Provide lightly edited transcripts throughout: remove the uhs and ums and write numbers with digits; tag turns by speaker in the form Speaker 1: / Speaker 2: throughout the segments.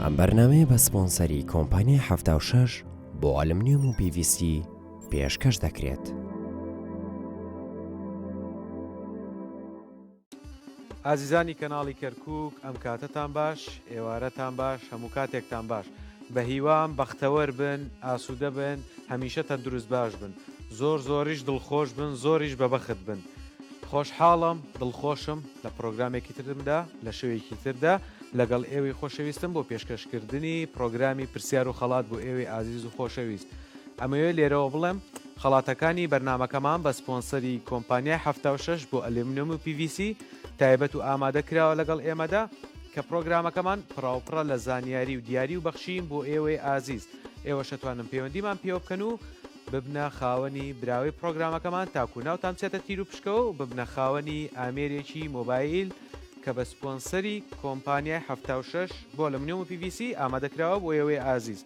Speaker 1: ئەم بەرنامەیە بە سپۆنسەری کۆمپانیای 76 بۆ ئەلومینیۆم و PVC پێشکەش دەکرێت.
Speaker 2: ئازیزانی کەناڵی کەرکووک، ئەم کاتتان باش، ئێوارەتان باش، هەموو کاتێکتان باش. بە هیوام بەختەوەر بن، ئاسوودە بن، هەمیشە تەندروست باش بن، زۆریش دڵخۆش بن، زۆریش بەبەخت بن. خۆشحاڵم، دڵخۆشم لە پرۆگرامێکی ترمدا، لە شەوێکی تردا لەگەڵ ئێوەی خۆشەویستم بۆ پێشکەشکردنی پرۆگرامی پرسیار و خەڵات بۆ ئێوەی ئازیز و خۆشەویست. ئەمەوێ لێرەوە بڵێم خەڵاتەکانی بەرنامەکەمان بە سپۆنسەری کۆمپانیای 76 بۆ ئەلومینیۆم و PVC تایبەت و ئامادەکراوە لەگەڵ ئێمەدا کە پرۆگرامەکەمان پڕاوپڕە لە زانیاری و دیاری و بەخشین بۆ ئێوەی ئازیز. ئێوە شەتوانم پەیوەندیمان پێوە بکەن و ببنە خاوەنی براوی پرۆگرامەکەمان تاکو ناوتان بچێتە تیر و پشکەوە و ببنە خاوەنی ئامێرێکی مۆبایل کە بە سپۆنسەری کۆمپانیای 76 بۆ ئەلومینیۆم و PVC ئامادەکراوە بۆ ئێوەی ئازیز.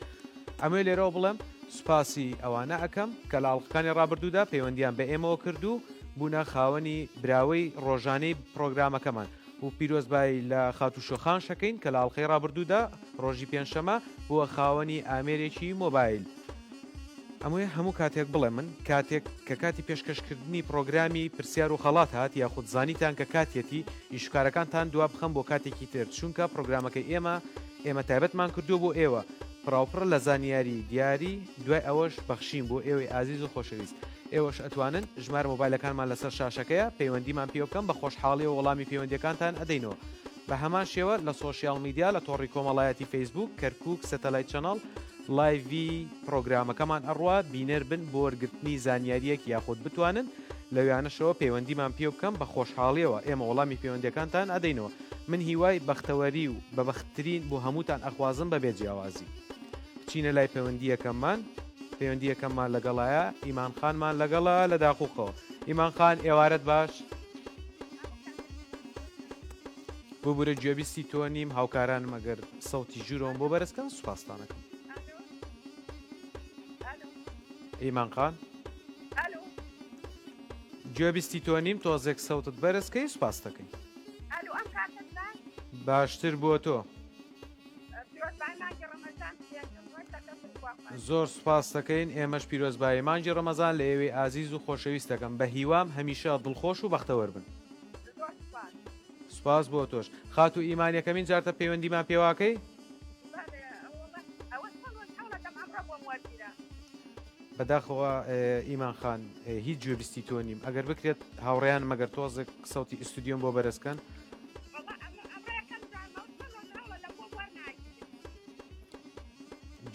Speaker 2: ئەمێ لێرەوە بڵێم سوپاسی ئەوانە ئەەکەم کە لە ئاڵلقەکانی ڕابردوودا پەیوەندیان بە ئێمەوە کردو بوونە خاوەنی براوەی ڕۆژانەی پرۆگرامەکەمان و پیرۆزبایی لە خاتوشۆخان شەکەین کە لە ئاڵلقەی ڕابردوودا ڕۆژی پێنجشەمە بووە خاوەنی ئامێرێکی مۆبایل. ئەمووی هەموو کاتێک بڵێ من کاتێک کە کاتی پێشکەشکردنی پرۆگرامی پرسیار و خەڵات هات یاخود زانیتان کە کاتێتی ئیشکارەکانتان دوا بخەم بۆ کاتێکی تر چونکە پرۆگرامەکەی ئێمە تایبەتمان کردو بۆ ئێوە پڕاوپڕ لە زانیاری دیاری دوای ئەوەش بەخشین بۆ ئێوەی ئازیز و خۆشەویست. ئێوەش ئەتوانن ژمارە مۆبایلەکانمان لەسەر شاشەکەیە پەیوەندیمان پێ بکەم بە خۆشحاڵی و وەڵامی پەیوەندیەکانتان ئەدەینەوە. بە هەمان شێوە لە سۆشیال میدیا لە تۆڕی کۆمەڵایەتی فەیسبوک کەرکووک سەتەلایت چەنەڵ لایڤی پرۆگرامەکەمان ئەڕوا بینەر بن بۆ وەرگرتنی زانیاریەک یاخود بتوانن لەویانەشەوە پەیوەندیمان پێ بکەم بە خۆشحاڵیەوە ئێمە وەڵامی پەیوەندیەکانتان ئەدەینەوە. من هیوای بەختەوەری و بەبەختترین بۆ هەمووتان ئەخوازم بەبێ جیاوازی. چینە لای پەیوەندیەکەممان لەگەڵایە ئیمان خانمان لەگەڵە لە داخوقەوە. ئیمان خان ئێوارەت باش بۆ بورە گوێبیستی تۆ نیم هاوکارانم ئەگەر سەوتی ژوورەوەم بۆ بەرزکەن سوپاسدانەکەم. ئیمان خان گوێبیستی تۆ نیم تۆزێک سەوتت بەرزکەی سوپاس دەکەین. باشتر بۆ تۆ زۆر سوپاس دەکەین. ئێمەش پیرۆزبایی مانجی ڕەمەزان لە ئێوەی ئازیز و خۆشەویست دەکەم بە هیوام هەمیشە دڵخۆش و بەختەوەر بن. سوپاس بۆ تۆش. خات و ئیمانیەکەمین جارتە پەیوەندیمان پێواکەی بەداخەوە ئیمان خان هیچ گوێبیستی تۆ نیم ئەگەر بکرێت هاوڕێیان مەگەر تۆزێک سەوتی ئیستودیۆم بۆ بەرزکەن.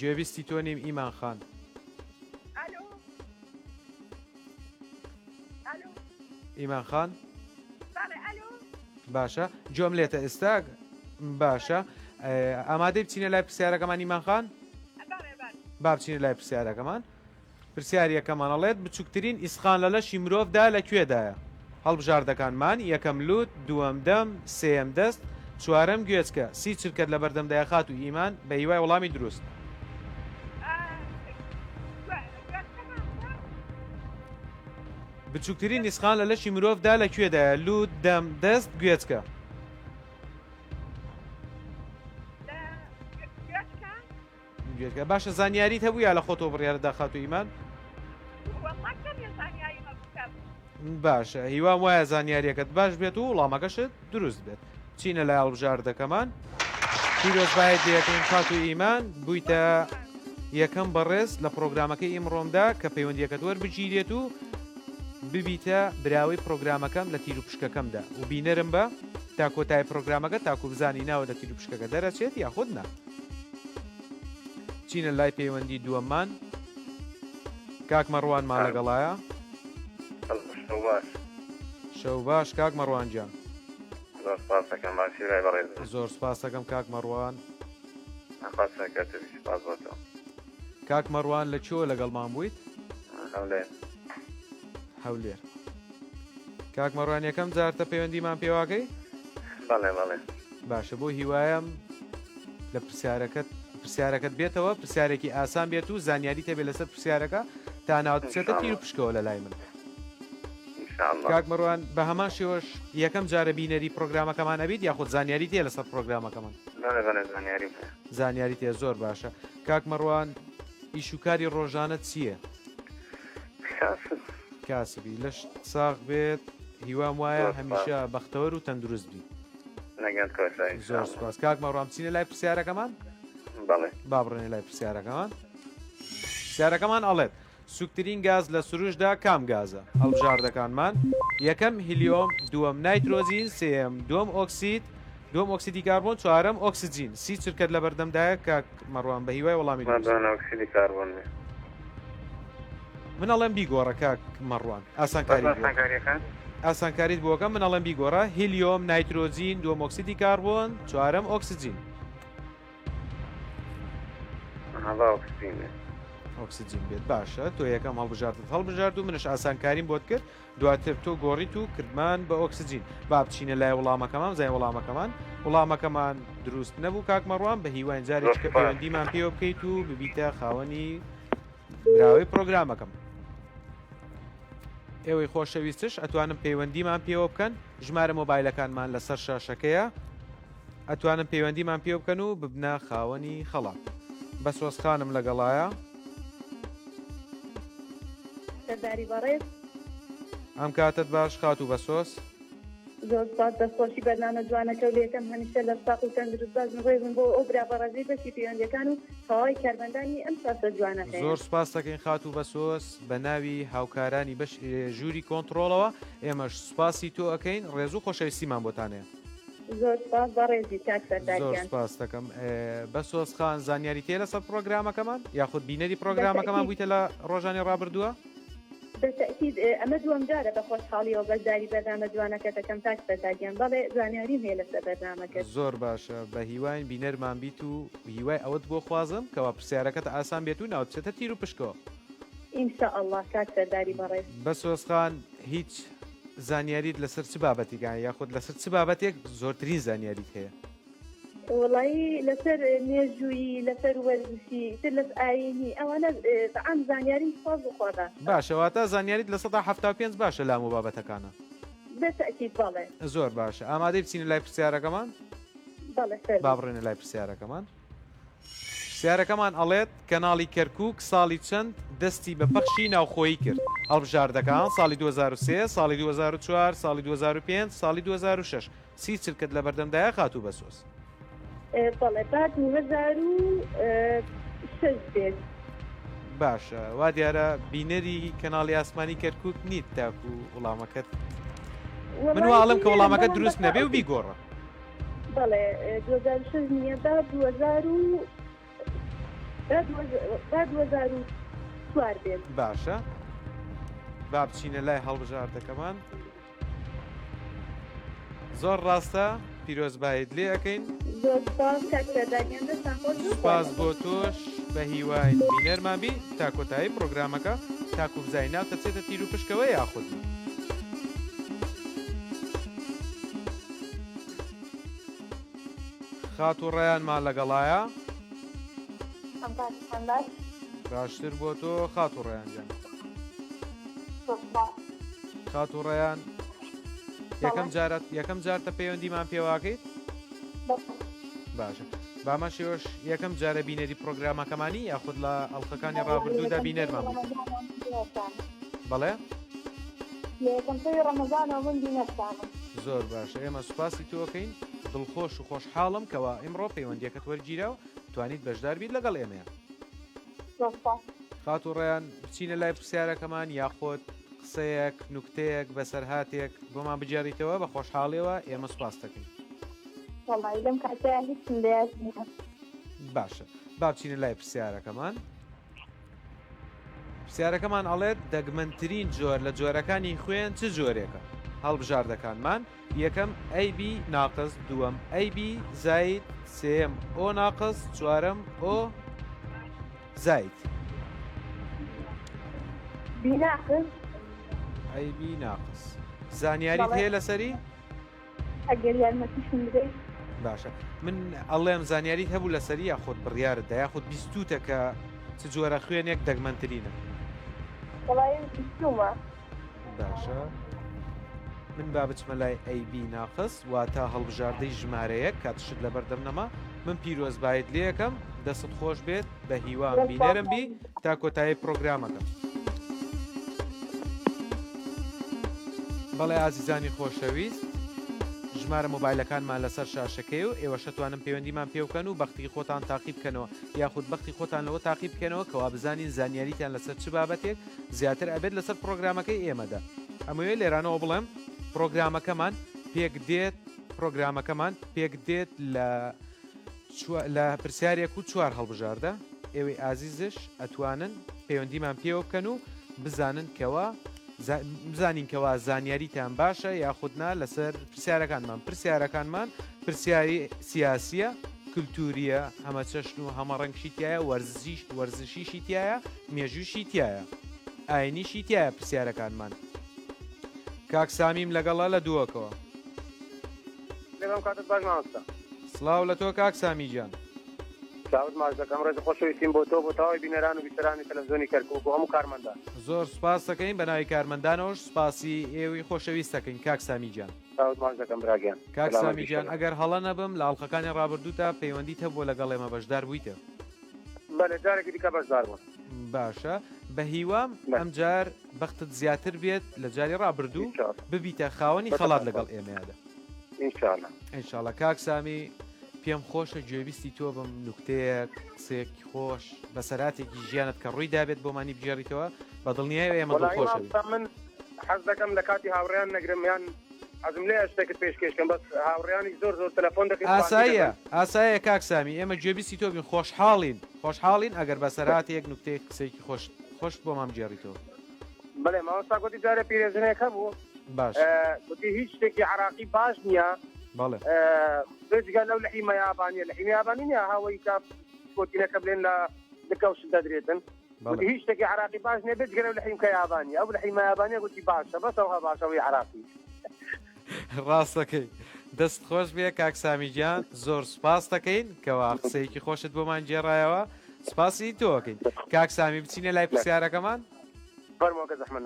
Speaker 2: گوێبیستی تۆ نیم ئیمان خان. ئیمان خان باشە جۆم لێتە ئێستا باشە ئامادەی بچینە لای پرسیارەکەمان ئیمان خان با بچینە لای پرسیارەکەمان. پرسیارەکەمان ئەڵێت بچووکترین ئیسخان لە لەشی مرۆڤدا لەکوێدایە؟ هەڵبژاردەکانمان یەکەم لوت، دووەم دەم، سێەم دەست، چوارەم گوێچکە. سی چرکەت لە بەردەمدایە خات و ئیمان بە هیوای وەڵامی دروست. بچووکترین ئیسخان لە لەشی مرۆڤدا لەکوێدایە؟ لوت، دەم، دەست، گوێچکە. گوێچکە. باشە زانیاریت هەبوو یا لە خۆتۆ بڕیارەدا خات و ئیمان؟ باشە هیوام وایە زانیاریەکەت باش بێت و وڵامەکەشت دروست بێت. چینە لای هەڵبژاردەکەمان پیرۆزبایەت لەکەین خات و ئیمان بوویتە یەکەم بەڕێز لە پرۆگرامەکەی ئیمڕۆمدا کە پەیوەندیەکەت وەربگیرێت و ببیتە براوەی پرۆگرامەکەم لە تیر و پشکەکەمدا و بینەرم بە تا کۆتای پرۆگرامەکە تاکو بزانی ناوە لە تیر و پشکەکە دەرەچێت یاخود نا. چینە لای پەیوەندی دووەممان کاک مەڕوانمان لەگەڵایە. شەو باش کاک مەڕوان گیان. زۆر سپاس دەکەم کاک مەڕوان. کاک مەڕوان لە چۆ لەگەڵمان بوویت؟ هەولێر. کاک مەڕوان یەکەم جارتە پەیوەندیمان پێواکەی؟ باشە بۆ هیوایم لە پرسیارەکەت بێتەوە پرسیارێکی ئاسان بێت و زانیاری تێبێت لەسەر پرسیارەکە تا ناوت بچێتە تیر و پشکەوە لە لای من. کاک مەڕوان بە هەمان شێوەش یەکەم جارە بینەری پرۆگرامەکەمان ئەبیت یاخود زانیاری تێ لەسەر پرۆگرامەکەمان؟
Speaker 3: زانیاری
Speaker 2: زانیاری تێ زۆر باشە. کاک مەڕوان ئیشوکاری ڕۆژانە چییە؟ کاسبی لەش ساغ بێت هیوام وایە هەمیشە بەختەوەر و تەندروست بی. زۆر سپاس. کاک مەڕوان بچینە لای پرسیارەکەمان؟ با بڕێنێ لای پرسیارەکەمان. پرسیارەکەمان ئەڵێت سوکترین گاز لە سروشدا کام گازە؟ هەڵبژاردەکانمان: یەکەم هیلیۆم، دووەم نایترۆزین، سێم دووەم ئۆکسید، دووەم ئۆکسیدی کاربۆن، چوارەم ئۆکسجین. سی چرکەت لە بەردەمدایە کاک مەڕوان بە هیوای وەڵامی
Speaker 3: ئۆکسیدی کاربۆن
Speaker 2: من ئەڵێم بیگۆڕە کاک مەڕوان ئاسانکاریت بۆکەم من ئەڵێم بیگۆڕە: هیلیۆم، نایترۆزین، دووەم ئۆکسیدی کاربۆن، چوارەم ئۆکسجین. ئۆکسجین بێت. باشە تۆ یەکەم هەڵبژارد و منش ئاسانکاریم بۆت کرد، دواتر تۆ گۆڕیت و کردمان بە ئۆکسجین. با بچینە لای وەڵامەکەمان زای وەڵامەکەمان دروست نەبوو کاک مەڕوان بە هیوای جارێک کە پەیوەندیمان پێوە بکەیت و ببیتە خاوەنی براوەی پرۆگرامەکەم. ئێوەی خۆشەویستش ئەتوانم پەیوەندیمان پێوە بکەن، ژمارە مۆبایلەکانمان لەسەر شاشەکەیە، ئەتوانم پەیوەندیمان پێوە بکەن و ببنە خاوەنی خەڵات. بەسۆز خانم لەگەڵایە ئەم کاتت باش خات و بەسۆس.
Speaker 4: زۆر سپاس دەستخۆشی بەرنامە جوانەکە و لێکم هەمیشە لە ساق و تەندروست بازم ڕێ بن بۆ ئەو برابەڕێزەی بەشی پەیوەندیەکان و هەوای کاربەندانی ئەم ساسە جوانەکە.
Speaker 2: زۆر سپاس دەکەین خات و بەسۆس بە ناوی هاوکارانی بەش ژووری کۆنتترۆلەوە. ئێمەش سوپاسی تۆ ئەەکەین ڕێز و خۆشەویستیمان بۆتانەیە.
Speaker 4: زۆر سپاس بەڕێزی کاک
Speaker 2: زۆر
Speaker 4: سەرداریان.
Speaker 2: سپاس دەکەم. بەسۆز خان زانیاری تێ لەسەر پرۆگرامەکەمان یاخود بینەری پرۆگرامەکەمان بوویتە لە ڕۆژانی ڕابردووە؟
Speaker 4: بەتەکید ئەمە دووەم جارە بە خۆشحاڵیەوە بەشداری بەرنامە جوانەکە دەکەم کاک سەرداریان. بەڵێ زانیاریم هەیە لەسەر بەرنامەکە.
Speaker 2: زۆر باشە بە هیوای بینەرمان بیت و هیوای ئەوەت بۆ خوازم کەوا پرسیارەکەت ئاسان بێت و ناوت بچێتە تیر و پشکەوە.
Speaker 4: ئینشاءالله کاک سەرداری بەڕێز.
Speaker 2: بەسۆز خان هیچ زانیاریت لەسەر چ بابەتێکان یاخود لەسەر چ بابەتێک زۆرترین زانیاریت هەیە؟
Speaker 4: وڵایی لەسەر مێژووی لەسەر وەرزشی تر لەس ئاینی ئەوانە عام زانیاریم ساز و خۆدا.
Speaker 2: باشەواتە زانیاریت لە 1975 باشە لام و بابەتەکانە.
Speaker 4: بەتەکید بەڵێ.
Speaker 2: زۆر باشە. ئامادەی بچینە لای پرسیارەکەمان؟
Speaker 4: بەڵێ
Speaker 2: با بڕێنە لای پرسیارەکەمان. پرسیارەکەمان ئەڵێت کەناڵی کەرکووک ساڵی چەند دەستی بە پەخشی ناوخۆیی کرد؟ هەڵبژاردەکان ساڵی 2003 ساڵی 2004 ساڵی 2005 ساڵی 2006. سی چرکت لە بەردەمدایە خات و بەسۆس.
Speaker 4: بەڵێ با 2006 بێت.
Speaker 2: باشە وا دیارە بینەری کەناڵی ئاسمانی کەرکووک نیت تاکو وڵامەکەت من واڵم کە وەڵامەکە دروست نەبێ و بیگۆڕە.
Speaker 4: بەڵێ 2006 نییە با 2004 بێت.
Speaker 2: باشە با بچینە لای هەڵبژاردەکەمان. زۆر ڕاستە پیرۆزبایت لێ ئەەکەین.
Speaker 4: زۆر سپاس کاک سەرداریان دەستان خۆش.
Speaker 2: سپاس بۆ تۆش بە هیوای بینەرمان بی تا کۆتایی پرۆگرامەکە تاکو بزای ناو دەچێتە تیر و پشکەوە یاخود. خات و ڕێیانمان لەگەڵایە باشتر بۆ تۆ خات و ڕێیان جان. خات و ڕێیان یەکەم جارتە پەیوەندیمان پێواکەیت؟ باشە باما شێوەش یەکەم جارە بینەری پرۆگرامەکەمانی یاخود لە ئەڵلقەکانی ڕابردوودا بینەرمان بوو؟ بەڵێ؟ زۆر باشە ئێمە سوپاسی تۆکەین دڵخۆش و خۆشحاڵم کەوا ئیمڕۆ پەیوەندیەکەت وەرگیرەوە توانیت بەشدار بیت لەگەڵ ئێمەیە. خات و ڕێیان بچینە لای پرسیارەکەمان یاخۆت قسەیەک نوکتەیەک بەسەرهاتێک بۆمان بجێڕیتەوە بە خۆشحاڵیەوە ئێمە سوپاس دەکەین. باشە با بچینە لای پرسیارەکەمان. پرسیارەکەمان ئەڵێت دەگمەنترین جۆر لە جۆرەکانی خوێن چ جۆرێکە؟ هەڵبژاردەکانمان: یەکەم AB ناقص، دووەم AB زاید، سێم O ناقص، چوارەم O زاید. AB ناقص زانیاریت هەیە لەسەری؟
Speaker 4: ئەگەر یارمەتیشم بدەیت.
Speaker 2: باشە من ئەڵێم زانیاریت هەبوو لەسەری یاخود بڕیارت دا یاخود بیستوتە کە چ جۆرە خوێنێک دەگمەنترینە؟ باشە من با بچمە لای AB ناقص واتە هەڵبژاردەی ژمارەیەک کاتشت لە بەردەم نەما من پیرۆزبایت لێ یەکەم دەست خۆش بێت بە هیوام بینەرم بی تا کۆتایی پرۆگرامەکەم. بەڵێ ئازیزانی خۆشەویست، ژمارە مۆبایلەکانمان لەسەر شاشەکەی و ئێوەشە توانم پەیوەندیمان پێ بکەن و بەختی خۆتان تاقی بکەنەوە یاخود بەختی خۆتان لەوە تاقی بکەنەوە کەوا بزانین زانیاریتان لەسەر چ بابەتێک زیاتر ئەبێت لەسەر پرۆگرامەکەی ئێمەدا. ئەمەوێ لێرانەوە بڵێم پرۆگرامەکەمان پێک دێت لە پرسیارێک و 4 هەڵبژاردە. ئێوەی ئازیزش ئەتوانن پەیوەندیمان پێوە بکەن و بزانین کەوا زانیاریتان باشە یاخودنا لەسەر پرسیارەکانمان پرسیاری سیاسیە، کللتوریە، هەمە چەشن و هەمە ڕەنگشی تایە، وەرزشیشی تایە، مێژووشی تایە، ئاینیشی تایە پرسیارەکانمان. کاک سامیم لەگەڵا لە دووەکەوە. سڵاو لە تۆ کاک سامی گیان.
Speaker 3: چاوت ماش دەکەم ڕێز خۆشەویستیم بۆ تۆ بۆ تاوای بینەران و بیسەرانی تەلەڤیزیۆنی کەرکووک و هەموو کارمەندان.
Speaker 2: زۆر سوپاس دەکەین بە ناوی کارمەندانەوەش سوپاسی ئێوەی خۆشەویست دەکەین کاک سامی گیان.
Speaker 3: چاوت ماش دەکەم براگیان.
Speaker 2: کاک سامی گیان ئەگەر هەڵە نەبم لە ئاڵلقەکانی ڕابردوودا پەیوەندیت هەبووە لەگەڵ ئێمە بەشدار بوویتە.
Speaker 3: بەڵێ جارێکی دیکە بەشدار بوون.
Speaker 2: باشە بە هیوام ئەم جار بەختت زیاتر بێت لە جاری ڕابردوو ببیتە خاوەنی خەڵات لەگەڵ ئێمەیادا.
Speaker 3: ئینشاءڵڵا.
Speaker 2: ئینشاءڵڵا کاک سامی پێم خۆشە گوێبیستی تۆ بم نوکتەیەک قسێکی خۆش بەسەراتێکی ژیانت کە ڕووی دابێت بۆمانی بجێڕیتەوە بە دڵنیای ئێمە دڵخۆشە بێت.
Speaker 3: من حەز دەکەم لە کاتی هاوڕێیان نەگرم یان حەزم لێ شتێکت پێشکەشکەم بەس هاوڕێیانی زۆر تەلەفۆن دەکەین.
Speaker 2: ئاساییە کاک سامی ئێمە گوێبیستی تۆ بین خۆشحاڵین ئەگەر بەسەراتێک نوکتەیەک قسێکی خۆش بۆمان بجێڕیتەوە.
Speaker 3: بەڵێ ماوەستا گوتی جارە پیرێژنەیەەکە بوو
Speaker 2: باش
Speaker 3: گوتی هیچ شتێکی عراقی باش نییە
Speaker 2: بەڵێ
Speaker 3: بێجگە لەو لە حیمە یابانیە لە حیمە یابانی نیە هاوەی کا کۆتینەکە بڵێن لە لەکەوش دەدرێتن گوتی هیچ شتێکی عراقی باش نیە بێجگە لەو لە حیمکە یابانی ئەو لە حیمە یابانیە گوتی باشە بەسەوها باشەوەی عراقی.
Speaker 2: ڕاستەکەی دەست خۆش بێ کاک سامی گیان زۆر سوپاس دەکەین کەوا قسەیەکی خۆشت بۆمان جێڕایەوە سوپاسی تۆکەین. کاک سامی بچینە لای پرسیارەکەمان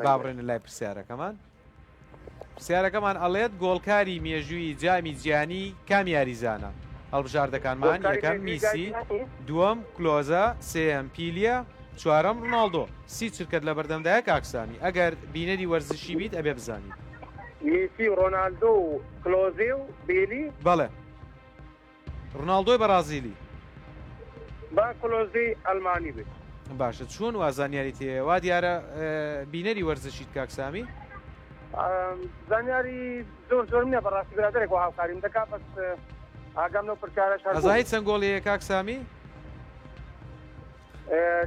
Speaker 2: بابڕێنە لای پرسیارەکەمان. پرسیارەکەمان ئەڵێت گۆڵکاری مێژووی جامی جیانی کام یاریزانە؟ هەڵبژاردەکانمان یەکەم میسی، دووەم کلۆزە، سێەم پیلیە، چوارەم ڕۆناڵدۆ. سی چرکت لە بەردەمدایە کاک سامی ئەگەر بینەری وەرزشی بیت ئەبێ بزانیت.
Speaker 3: میسی و ڕۆناڵدۆ و کلۆزێ و بیلی.
Speaker 2: بەڵێ ڕۆناڵدۆی بەرازیلی
Speaker 3: با کلۆزی ئەلمانی بێت.
Speaker 2: باشە چۆن وازانیاری تێ وا دیارە بینەری وەرزشیت کاک سامی؟
Speaker 3: زانیاری زۆر نییە بەڕاستی برادێک و هاوکاریم دەکات بەس ئاگام لەو پرسیارەش
Speaker 2: ئەزاهیت چەند گۆڵەیە کاک سامی؟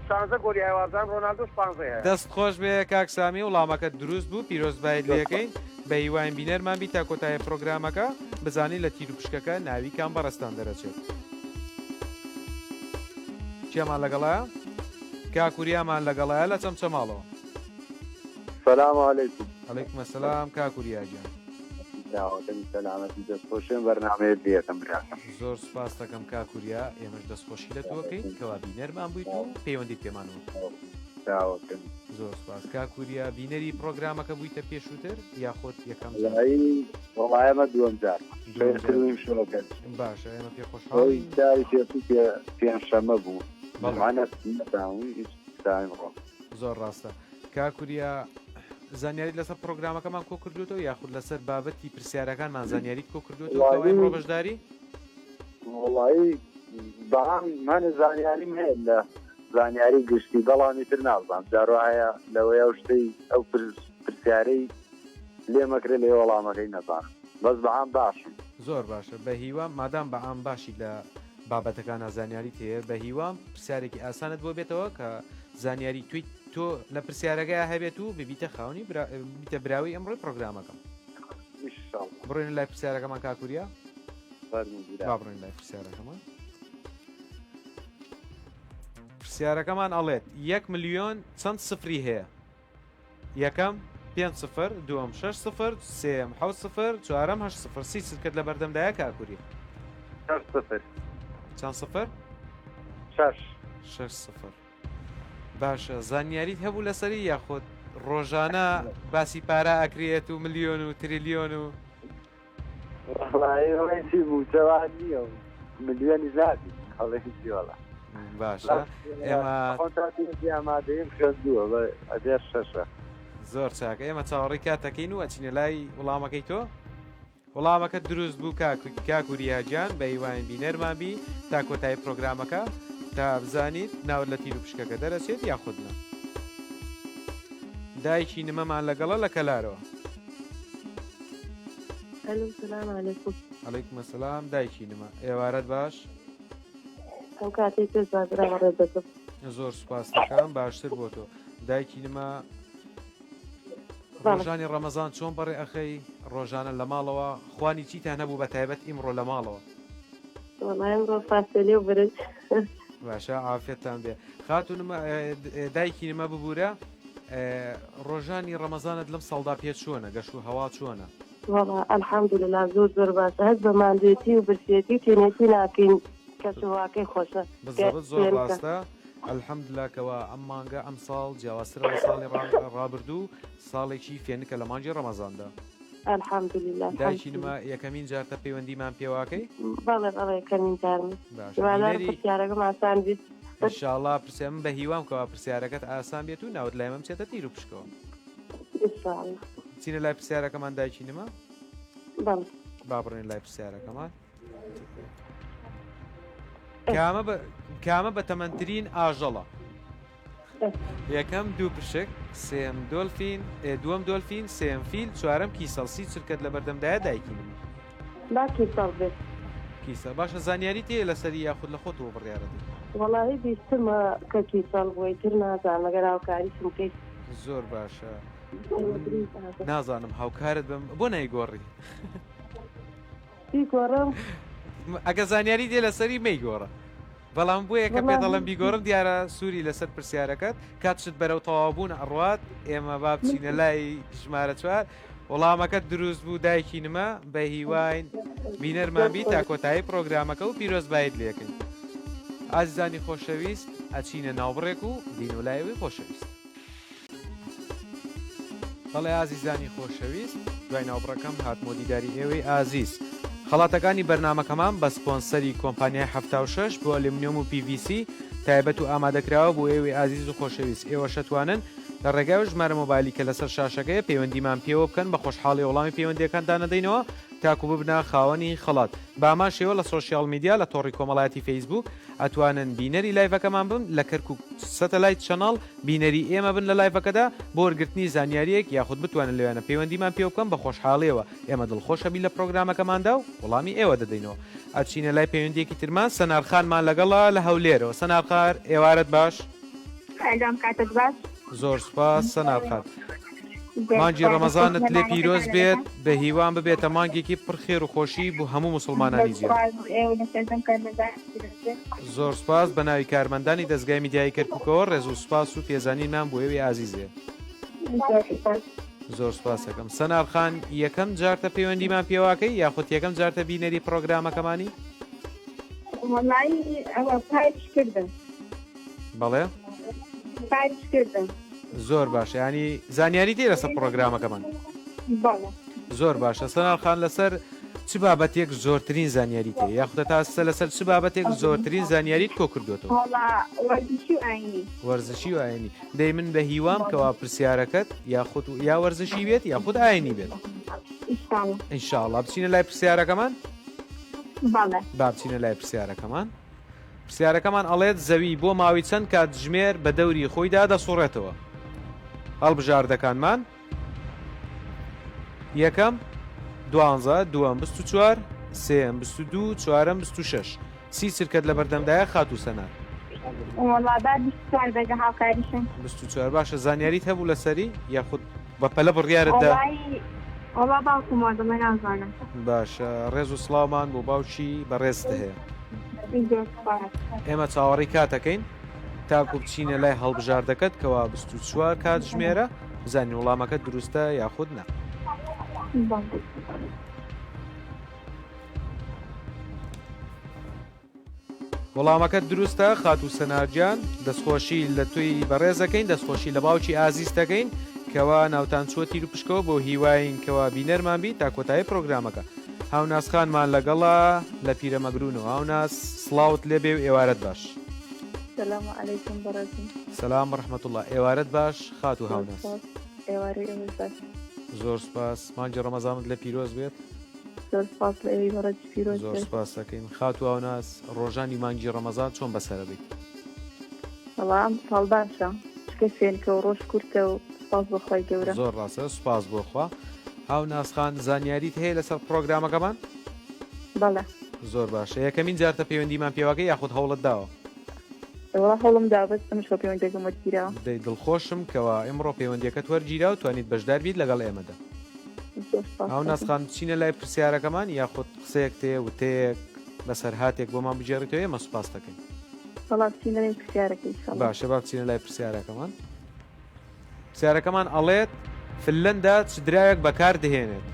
Speaker 3: 16 گۆلی هێوازان ڕۆناڵدۆ 15
Speaker 2: دەست خۆش بێ کاک سامی وڵامەکەت دروست بوو پیرۆزبایت لەکەین بە هیواین بینەرمان بی تا کۆتایە پرۆگرامەکە بزانین لە تیر و پشکەکە ناوی کام بەڕستان دەرەچێت. چێمان لەگەڵایە؟ کاکوریامان لەگەڵایە لە چەمچەماڵەوە.
Speaker 3: سلام علیکم.
Speaker 2: علیکم السلام کاکوریا گیان.
Speaker 3: داواتنی سەلامەتی دەستخۆشم بەرنامەیەت لێکم براکەم.
Speaker 2: زۆر سوپاس دەکەم کاکوریا ئێمەش دەستخۆشی لە تۆکەین کەوا بینەرمان بوویت و پەیوەندیت پێمانەوە.
Speaker 3: داواتنی
Speaker 2: زۆر سوپاس کاکوریا بینەری پرۆگرامەکە بوویتە پێشووتر یاخۆت یەکەم
Speaker 3: وڵایەمە دووەم جار شۆکەت.
Speaker 2: باشە ئێمە پێ خۆشحاڵی
Speaker 3: داری پێنجشەمە بوو
Speaker 2: زۆر ڕاستە. کاکوریا زانیاریت لەسەر پرۆگرامەکەمان کۆ کردوێتەوە یاخود لەسەر بابەتی پرسیارەکانمان زانیاریت کۆ کردوێتەوە ئەمڕۆ بەشداری؟
Speaker 3: وڵایی بەهامانە زانیاریم هەیە لە زانیاری گشتی بەڵامی تر نازانم جاڕایە لەوەیە شتەی ئەو پرسیارەی لێمەکرێت لێ وەڵامەکەی نەزانم بەس بەعام باشم.
Speaker 2: زۆر باشە بە هیوام مادام بەعام باشی لە بابەتەکانە زانیاریت هەیە بە هیوام پرسیارێکی ئاسانت بۆ بێتەوە کە زانیاری توی تۆ لە پرسیارەکەی هەبێت و ببیتە خاوەنی بیتە براوی ئەمڕۆی پرۆگرامەکەم. بڕێن لای پرسیارەکەمان کاکوریا بڕێن لای پرسیارەکەمان. پرسیارەکەمان ئەڵێت 1 ملیۆن چەند سفری هەیە؟ یەکەم 5 سفر، دووەم 6 سفر، سێم 7 سفر، چوارەم 8 سفر. سی چرکت لە بەردەمدایە کاکوری؟
Speaker 3: 6 سفر.
Speaker 2: چەند سفر؟
Speaker 3: 6
Speaker 2: سفر. باشە زانیاریت هەبوو لەسەری یاخۆت ڕۆژانە باسی پارە ئەکرێت و ملیۆن و تریلیۆن و
Speaker 3: بوو جوان نییە ملیۆنی زادی هەڵێکی وڵا
Speaker 2: باشە ئێمە
Speaker 3: ئامادەیم خوێندووە بە ئەدێر شەشە
Speaker 2: زۆر چاکە ئێمە چاوەڕێی کاتەکەین و ئەچینە لای وەڵامەکەی تۆ وەڵامەکە دروست بوو کاکوریاجان بە هیوان بینەرمان بی تا کۆتایی پرۆگرامەکە تا بزانیت ناوت لە تیر و پشکەکە دەرەچێت یاخودنا دایکی نمەمان لەگەڵە لە کەلارەوە
Speaker 5: سلام علیکم
Speaker 2: عەلەیکوم ئەسەلام دایکی نمە ئێوارەت باش
Speaker 5: ئەو کاتێک پێ زادرا ڕێ دەکەم
Speaker 2: زۆر سوپاس دەکەم باشتر بۆ تۆ دایکی نمە ڕۆژانی ڕەمەزان چۆن بەڕێ ئەخەی ڕۆژانە لە ماڵەوە خوانی چیتان هەبوو بە تایبەت ئیمڕۆ لە ماڵەوە
Speaker 5: ئەمڕۆ فاستێلی و برنج
Speaker 2: باشە ئافێتتان بێ خاتونمە دایکی نمە ببوورە ڕۆژانی ڕەمەزانت لەم ساڵدا پێت چۆنە گەشت و هەوا چۆنە
Speaker 5: وەڵا ئەلحەمدوللا زۆر زۆر باشە هەست بە ماندوێتی و برسێتی تێنێتی ناکەین کەسواکەی خۆشە
Speaker 2: بزەبت زۆر ڕاستە ئەلحەمدولاکەوە ئەم مانگە ئەم ساڵ جیاوازترەوە ساڵی ڕابردوو ساڵێکی فێنکە لە مانجی ڕەمەزاندا
Speaker 5: ئەلحەمدوللا
Speaker 2: دایکی نمە یەکەمین جارتە پەیوەندیمان پێواکەی
Speaker 5: بەڵێ بەڵێ یەکەمین جارمە پرسیارەکەم ئاسان بیت
Speaker 2: ئینشاڵڵا پرسیارم بە هیوام کەوا پرسیارەکەت ئاسان بێت و ناوت لای مەم چێتە تیر و پشکەوە
Speaker 5: ئینشاڵڵا
Speaker 2: چینە لای پرسیارەکەمان دایکی نمە
Speaker 5: بەڵێ
Speaker 2: با بڕێن لای پرسیارەکەمان کامە بە تەمەندترین ئاژەڵە یەکەم دوو پشک سێم دۆلفین دووەم دۆلفین سێم فیل چوارەم کیسەڵسی چرکت لە بەردەمدایە دایکی نمە
Speaker 5: با کیسەڵ بێت
Speaker 2: کیسە باشە زانیاری تێ لەسەری یاخود لە خۆتەوە بڕیارەتی
Speaker 5: وەڵاهی بیستمە کە کیسەڵ بۆی تر نازان لەگەر هاوکاریشم کەی
Speaker 2: زۆر باشە نازانم هاوکارت بم بۆ نایگۆڕی
Speaker 5: گۆڕم
Speaker 2: ئەگە زانیاری دێ لەسەری مەیگۆڕە بەڵام بۆ یەکە پێ دەڵم بیگۆڕم دیارە سووری لەسەر پرسیارەکەت کاتشت بەرەو تەواوبوون ئەڕوات ئێمە با بچینە لای ژمارە چوار وەڵامەکەت دروست بوو دایکی نمە بە هیواین بینەرمانبی تا کۆتایی پرۆگرامەکە و پیرۆزبایت لێکن ئازیزانی خۆشەویست ئەچینە ناوبڕێک و دین و لایەوەی خۆشەویست بەڵێ ئازیزانی خۆشەویست دوای ناوبڕەکەم هاتمۆ دیداری ئێوەی ئازیز خەڵاتەکانی بەرنمەکەمان بە سپۆنسەری کۆمپانیای 76 بۆ ئەلومینیۆم و PVC تایبەت و ئامادەکراوە بۆ ئێوەی ئازیز و خۆشەویست ئێوە شەتوانن لە ڕێگای ژمارە مۆبایلی کە لەسەر شاشەکەیە پەیوەندیمان پێوە بکەن بە خۆشحاڵی وەڵامی پەیوەندیەکانتان نەدەینەوە تاکو ببنە خاوەنی خەڵات بامان شێوە لە سۆشیال میدیا لە تۆڕی کۆمەڵایەتی فەیسبوک ئەتوانن بینەری لایڤەکەمان بن لە کەرکووک سەتەلایت چەناڵ بینەری ئێمە بن لە لایڤەکەدا بۆ وەرگرتنی زانیاریەک یاخود بتوانن لەوێنە پەیوەندیمان پێ بکەن بە خۆشحاڵیەوە ئێمە دڵخۆشەبی لە پرۆگرامەکەماندا و وەڵامی ئێوە دەدەینەوە ئەچینە لای پەیوەندیەکی ترمان سەنارخانمان لەگەڵا لە هەولێرەوە سەنارخان ئێوارەت باش
Speaker 4: کاتت باش
Speaker 2: زۆر سوپاس سەنارخان مانجی ڕەمەزانت لێ پیرۆز بێت بە هیوان ببێتە مانگێکی پڕخێر و خۆشی بۆ هەموو مسلمانانی جیهان زۆر سپاس بە ناوی کارمەندانی دەستگای میدیای کەرکووکەوە ڕێز و سوپاس و پێزانینمان بۆ ئێوەی ئازیزێ زۆر سپاس دەکەم سەنارخان یەکەم جارتە پەیوەندیمان پێواکەی یاخود یەکەم جارتە بینەری پرۆگرامەکەمانی بەڵێ زۆر باشە ینی زانیاری تێ لەسەر پرۆگرامەکەمان زۆر باشە سەنارخان لەسەر چ بابەتێک زۆرترین زانیاری تێ یاخودە تاسە لەسەر چ بابەتێک زۆرترین زانیاریت کۆ کردوێتەوە وەرزشی و ئاینی دەی من بە هیوام کەوا پرسیارەکەت یاخود یا وەرزشی بێت یاخود ئاینی بێت ئینشاءڵڵا بچینە لای پرسیارەکەمان با بچینە لای پرسیارەکەمان پرسیارەکەمان ئەڵێت زەوی بۆ ماوەی چەند کات ژمێر بە دەوری خۆیدا دەسوڕێتەوە هەڵبژاردەکانمان یەکەم 12 دووەم 24 سێم 22 چوارەم 26 سی چرکت لە بەردەمدایە خات و سەنار 24 باشە زانیاریت هەبوو لەسەری یاخود بە پەلە بڕیارتدا باشە ڕێز و سڵاومان بۆ باوکی بەڕێزت هەیە ئێمە چاوەڕی کاتەکەین تاکو بچینە لای هەڵبژاردەکەت کەوا 24 کات ژمێرە بزانین وەڵامەکە دروستە یاخود نا وەڵامەکە دروستە خات و سەنارجان دەستخۆشی لە توی بەڕێزەکەین دەستخۆشی لە باوکی ئازیزتەکەین کەوا ناوتان چوە تیر و پشکەوە بۆ هیواین کەوا بینەرمان بی تا کۆتایی پرۆگرامەکە هاوناسخانمان لەگەڵا لە پیرەمەگرونەوە. هاوناس سڵاوت لێبێ و ئێوارەت باش.
Speaker 4: سلام علیکم بەڕێزم.
Speaker 2: سەلام ڕەحمەت الله. ئێوارەت باش خات و هاوناس.
Speaker 4: ئێوارەی ئێوەش باش.
Speaker 2: زۆر سپاس. مانگی ڕەمەزانت لە پیرۆز بێت.
Speaker 4: زۆر سپاس لە ئێوەی بەڕێز پیرۆز
Speaker 2: زۆر
Speaker 4: بێت.
Speaker 2: سپاس دەکەین. خات و هاوناس ڕۆژانی مانگی ڕەمەزان چۆن بەسەرە بیت؟
Speaker 4: بەڵام ساڵ باشە. شکە فێنکە و ڕۆژ کورتە و سپاس بۆ خۆی گەورە.
Speaker 2: زۆر ڕاستە سوپاس بۆ خوا. هاوناسخان زانیاریت هەیە لەسەر پرۆگرامەکەمان؟
Speaker 4: بەڵێ.
Speaker 2: زۆر باشە. یەکەمین جارتە پەیوەندیمان پێوەکە یاخود هەوڵت داوە؟
Speaker 4: وڵا هەوڵم دابەت ئەمشۆ پەیوەندێکم وەرگیراوە.
Speaker 2: دەی دڵخۆشم کەوا ئەمڕۆ پەیوەندیەکەت وەرگیرا و توانیت بەشدار بیت لەگەڵ ئێمەدا.
Speaker 4: زۆر سپاس.
Speaker 2: هاوناسخان بچینە لای پرسیارەکەمان یاخود قسەیەک تێ وتەیەک بەسەر هاتێک بۆمان بجێڕیتەوە ئێمە سوپاس دەکەین.
Speaker 4: بەڵام بچینە لای پرسیارەکە ئینشاڵڵا.
Speaker 2: باشە با بچینە لای پرسیارەکەمان. پرسیارەکەمان ئەڵێت فنلەندا چ درایەک بەکار دەهێنێت؟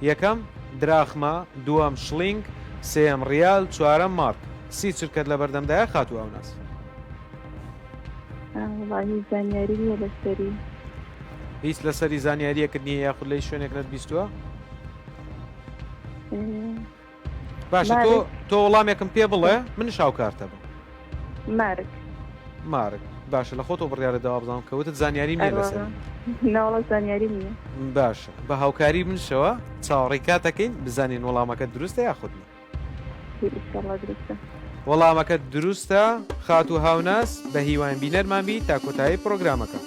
Speaker 2: یەکەم دراخمە، دووەم شلینگ، سێەم ریال، چوارەم مارک. سی چرکەت لە بەردەمدایە خات و ئەوناس.
Speaker 4: وڵاهی زانیاری نییە لەسەری.
Speaker 2: هیچ لەسەری زانیاریەکرد نییە یاخود لەی شوێنێک نەت بیستووە؟ باشە تۆ وەڵامێکم پێ بڵێ منش هاوکارتە بە.
Speaker 4: مارک.
Speaker 2: مارک. باشە لە خۆتۆ بڕیارە داوا بزانم کەوتت زانیاری نییە لەسەر.
Speaker 4: ناوڵە زانیاری نییە.
Speaker 2: باشە بە هاوکاری منشەوە چاوەڕێکاتەکەین بزانین وەڵامەکە دروستە یاخود نیە.
Speaker 4: ئینشاڵڵا دروستە.
Speaker 2: وەڵامەکە دروستە خات و هاوناس بە هیوان بینەرمان بی تا کۆتایی پرۆگرامەکە.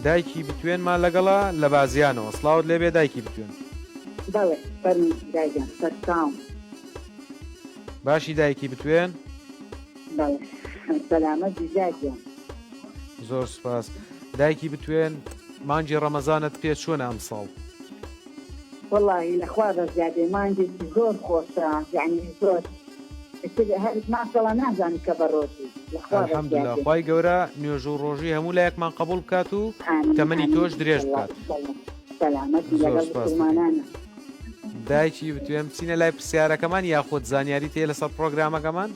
Speaker 2: دایکی بتوێنمان لەگەڵا لە بازیانەوە. سڵاوت لێبێ دایکی بتوێن.
Speaker 6: بەڵێ فەرمی دایجان سەرساوم.
Speaker 2: باشی دایکی بتوێن.
Speaker 6: بەڵێ سەلامەت دایجان.
Speaker 2: زۆر سوپاس. دایکی بتوێن مانگی ڕەمەزانت پێ چۆنە ئەم ساڵ؟
Speaker 6: وەڵاهی لەخوا دەزیادێ مانگێکی زۆر خۆشە یعنی زۆر هەرت ماسەڵە نازانی کە بەڕۆژی
Speaker 2: الحەمدوللا خوای گەورە نوێژ و ڕۆژی هەموو لایەکمان قبول بکات و تەمەنی تۆش درێژ بکات.
Speaker 6: سەلامەتی لەگەڵ مسلمانانە.
Speaker 2: دایکی بتوێن بچینە لای پرسیارەکەمان یاخود زانیاری تێ لەسەر پرۆگرامەکەمان؟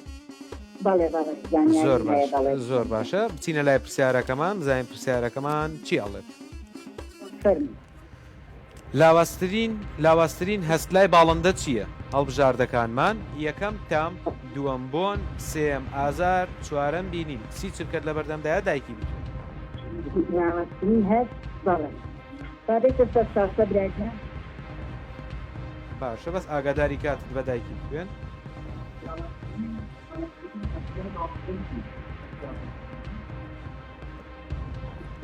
Speaker 6: بەڵێ بەڵێ زانیاری
Speaker 2: زۆر باشە بچینە لای پرسیارەکەمان بزانین پرسیارەکەمان چی ئەڵێت.
Speaker 6: فەرمی
Speaker 2: لاواسترین هەستلای باڵندە چییە؟ هەڵبژاردەکانمان یەکەم تام، دووەم بۆن، سێم ئازار، چوارەم بینین. سی چرکەت لە بەردەمدایە دایکی بتوێن.
Speaker 6: لاواسترین هەست بەڵێ بابێتە سەر ساسە برایە.
Speaker 2: باشە بەس ئاگاداری کاتت بە دایکی بتوێن.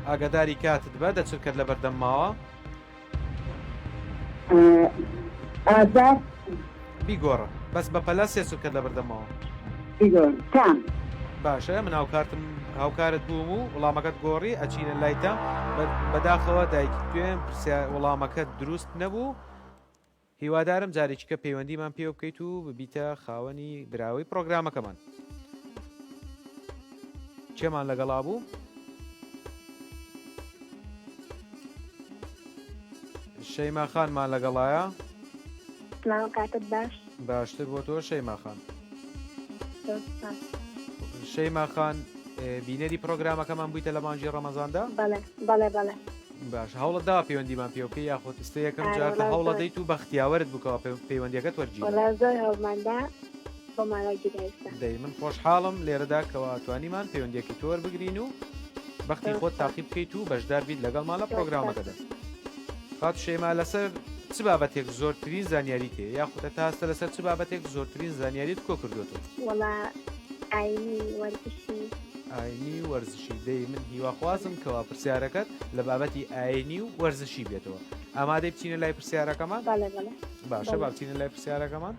Speaker 2: ئاگاداری کاتت بە دەچرکەت لە بەردەم ماوە.
Speaker 6: ئازار
Speaker 2: بیگۆڕە بەس بە پەلا سێ چرکەت لە بەردەمەوە.
Speaker 6: تام.
Speaker 2: باشە من هاوکارت بووم و وەڵامەکەت گۆڕی ئەچینە لای تام بەداخەوە دایکی توێن وەڵامەکەت دروست نەبوو. هیوادارم جارێکیکە پەیوەندیمان پێ بکەیت و ببیتە خاوەنی براوی پرۆگرامەکەمان. چێمان لەگەڵا بوو؟ شەیما خانمان لەگەڵایە؟
Speaker 4: کاتت باش.
Speaker 2: باشتر بۆ تۆ شەیما خان. شەیما خان بینەری پرۆگرامەکەمان بوویتە لە مانگی ڕەمەزاندا؟
Speaker 4: بەڵێ.
Speaker 2: باش هەوڵت دا پەیوەندیمان پێ بکەی یاخۆ ئێستا یەکەم جارتە هەوڵە دەیت و بەختیاوەرت بکەوە پەیوەندیەکەت وەرگیرە.
Speaker 4: زۆر هەوڵماندا بۆمانەگیرێستا.
Speaker 2: دەی من خۆشحاڵم لێرەدا کەوا توانیمان پەیوەندیەکی تۆ وەربگرین و بەختی خۆت تاقیب بکەیت و بەشدار بیت لەگەڵمان لە پرۆگرامەکەدا. خات شەیما لەسەر چ بابەتێک زۆرترین زانیاری تێ یاخودە تا ئێستا لەسەر چ بابەتێک زۆرترین زانیاریت کۆ کردوێتەوە؟
Speaker 4: وەڵا ئاینی
Speaker 2: وەرزشی دەی من هیواخوازم کەوا پرسیارەکەت لە بابەتی ئاینی و وەرزشی بێتەوە. ئامادەی بچینە لای پرسیارەکەمان؟ باشە با بچینە لای پرسیارەکەمان.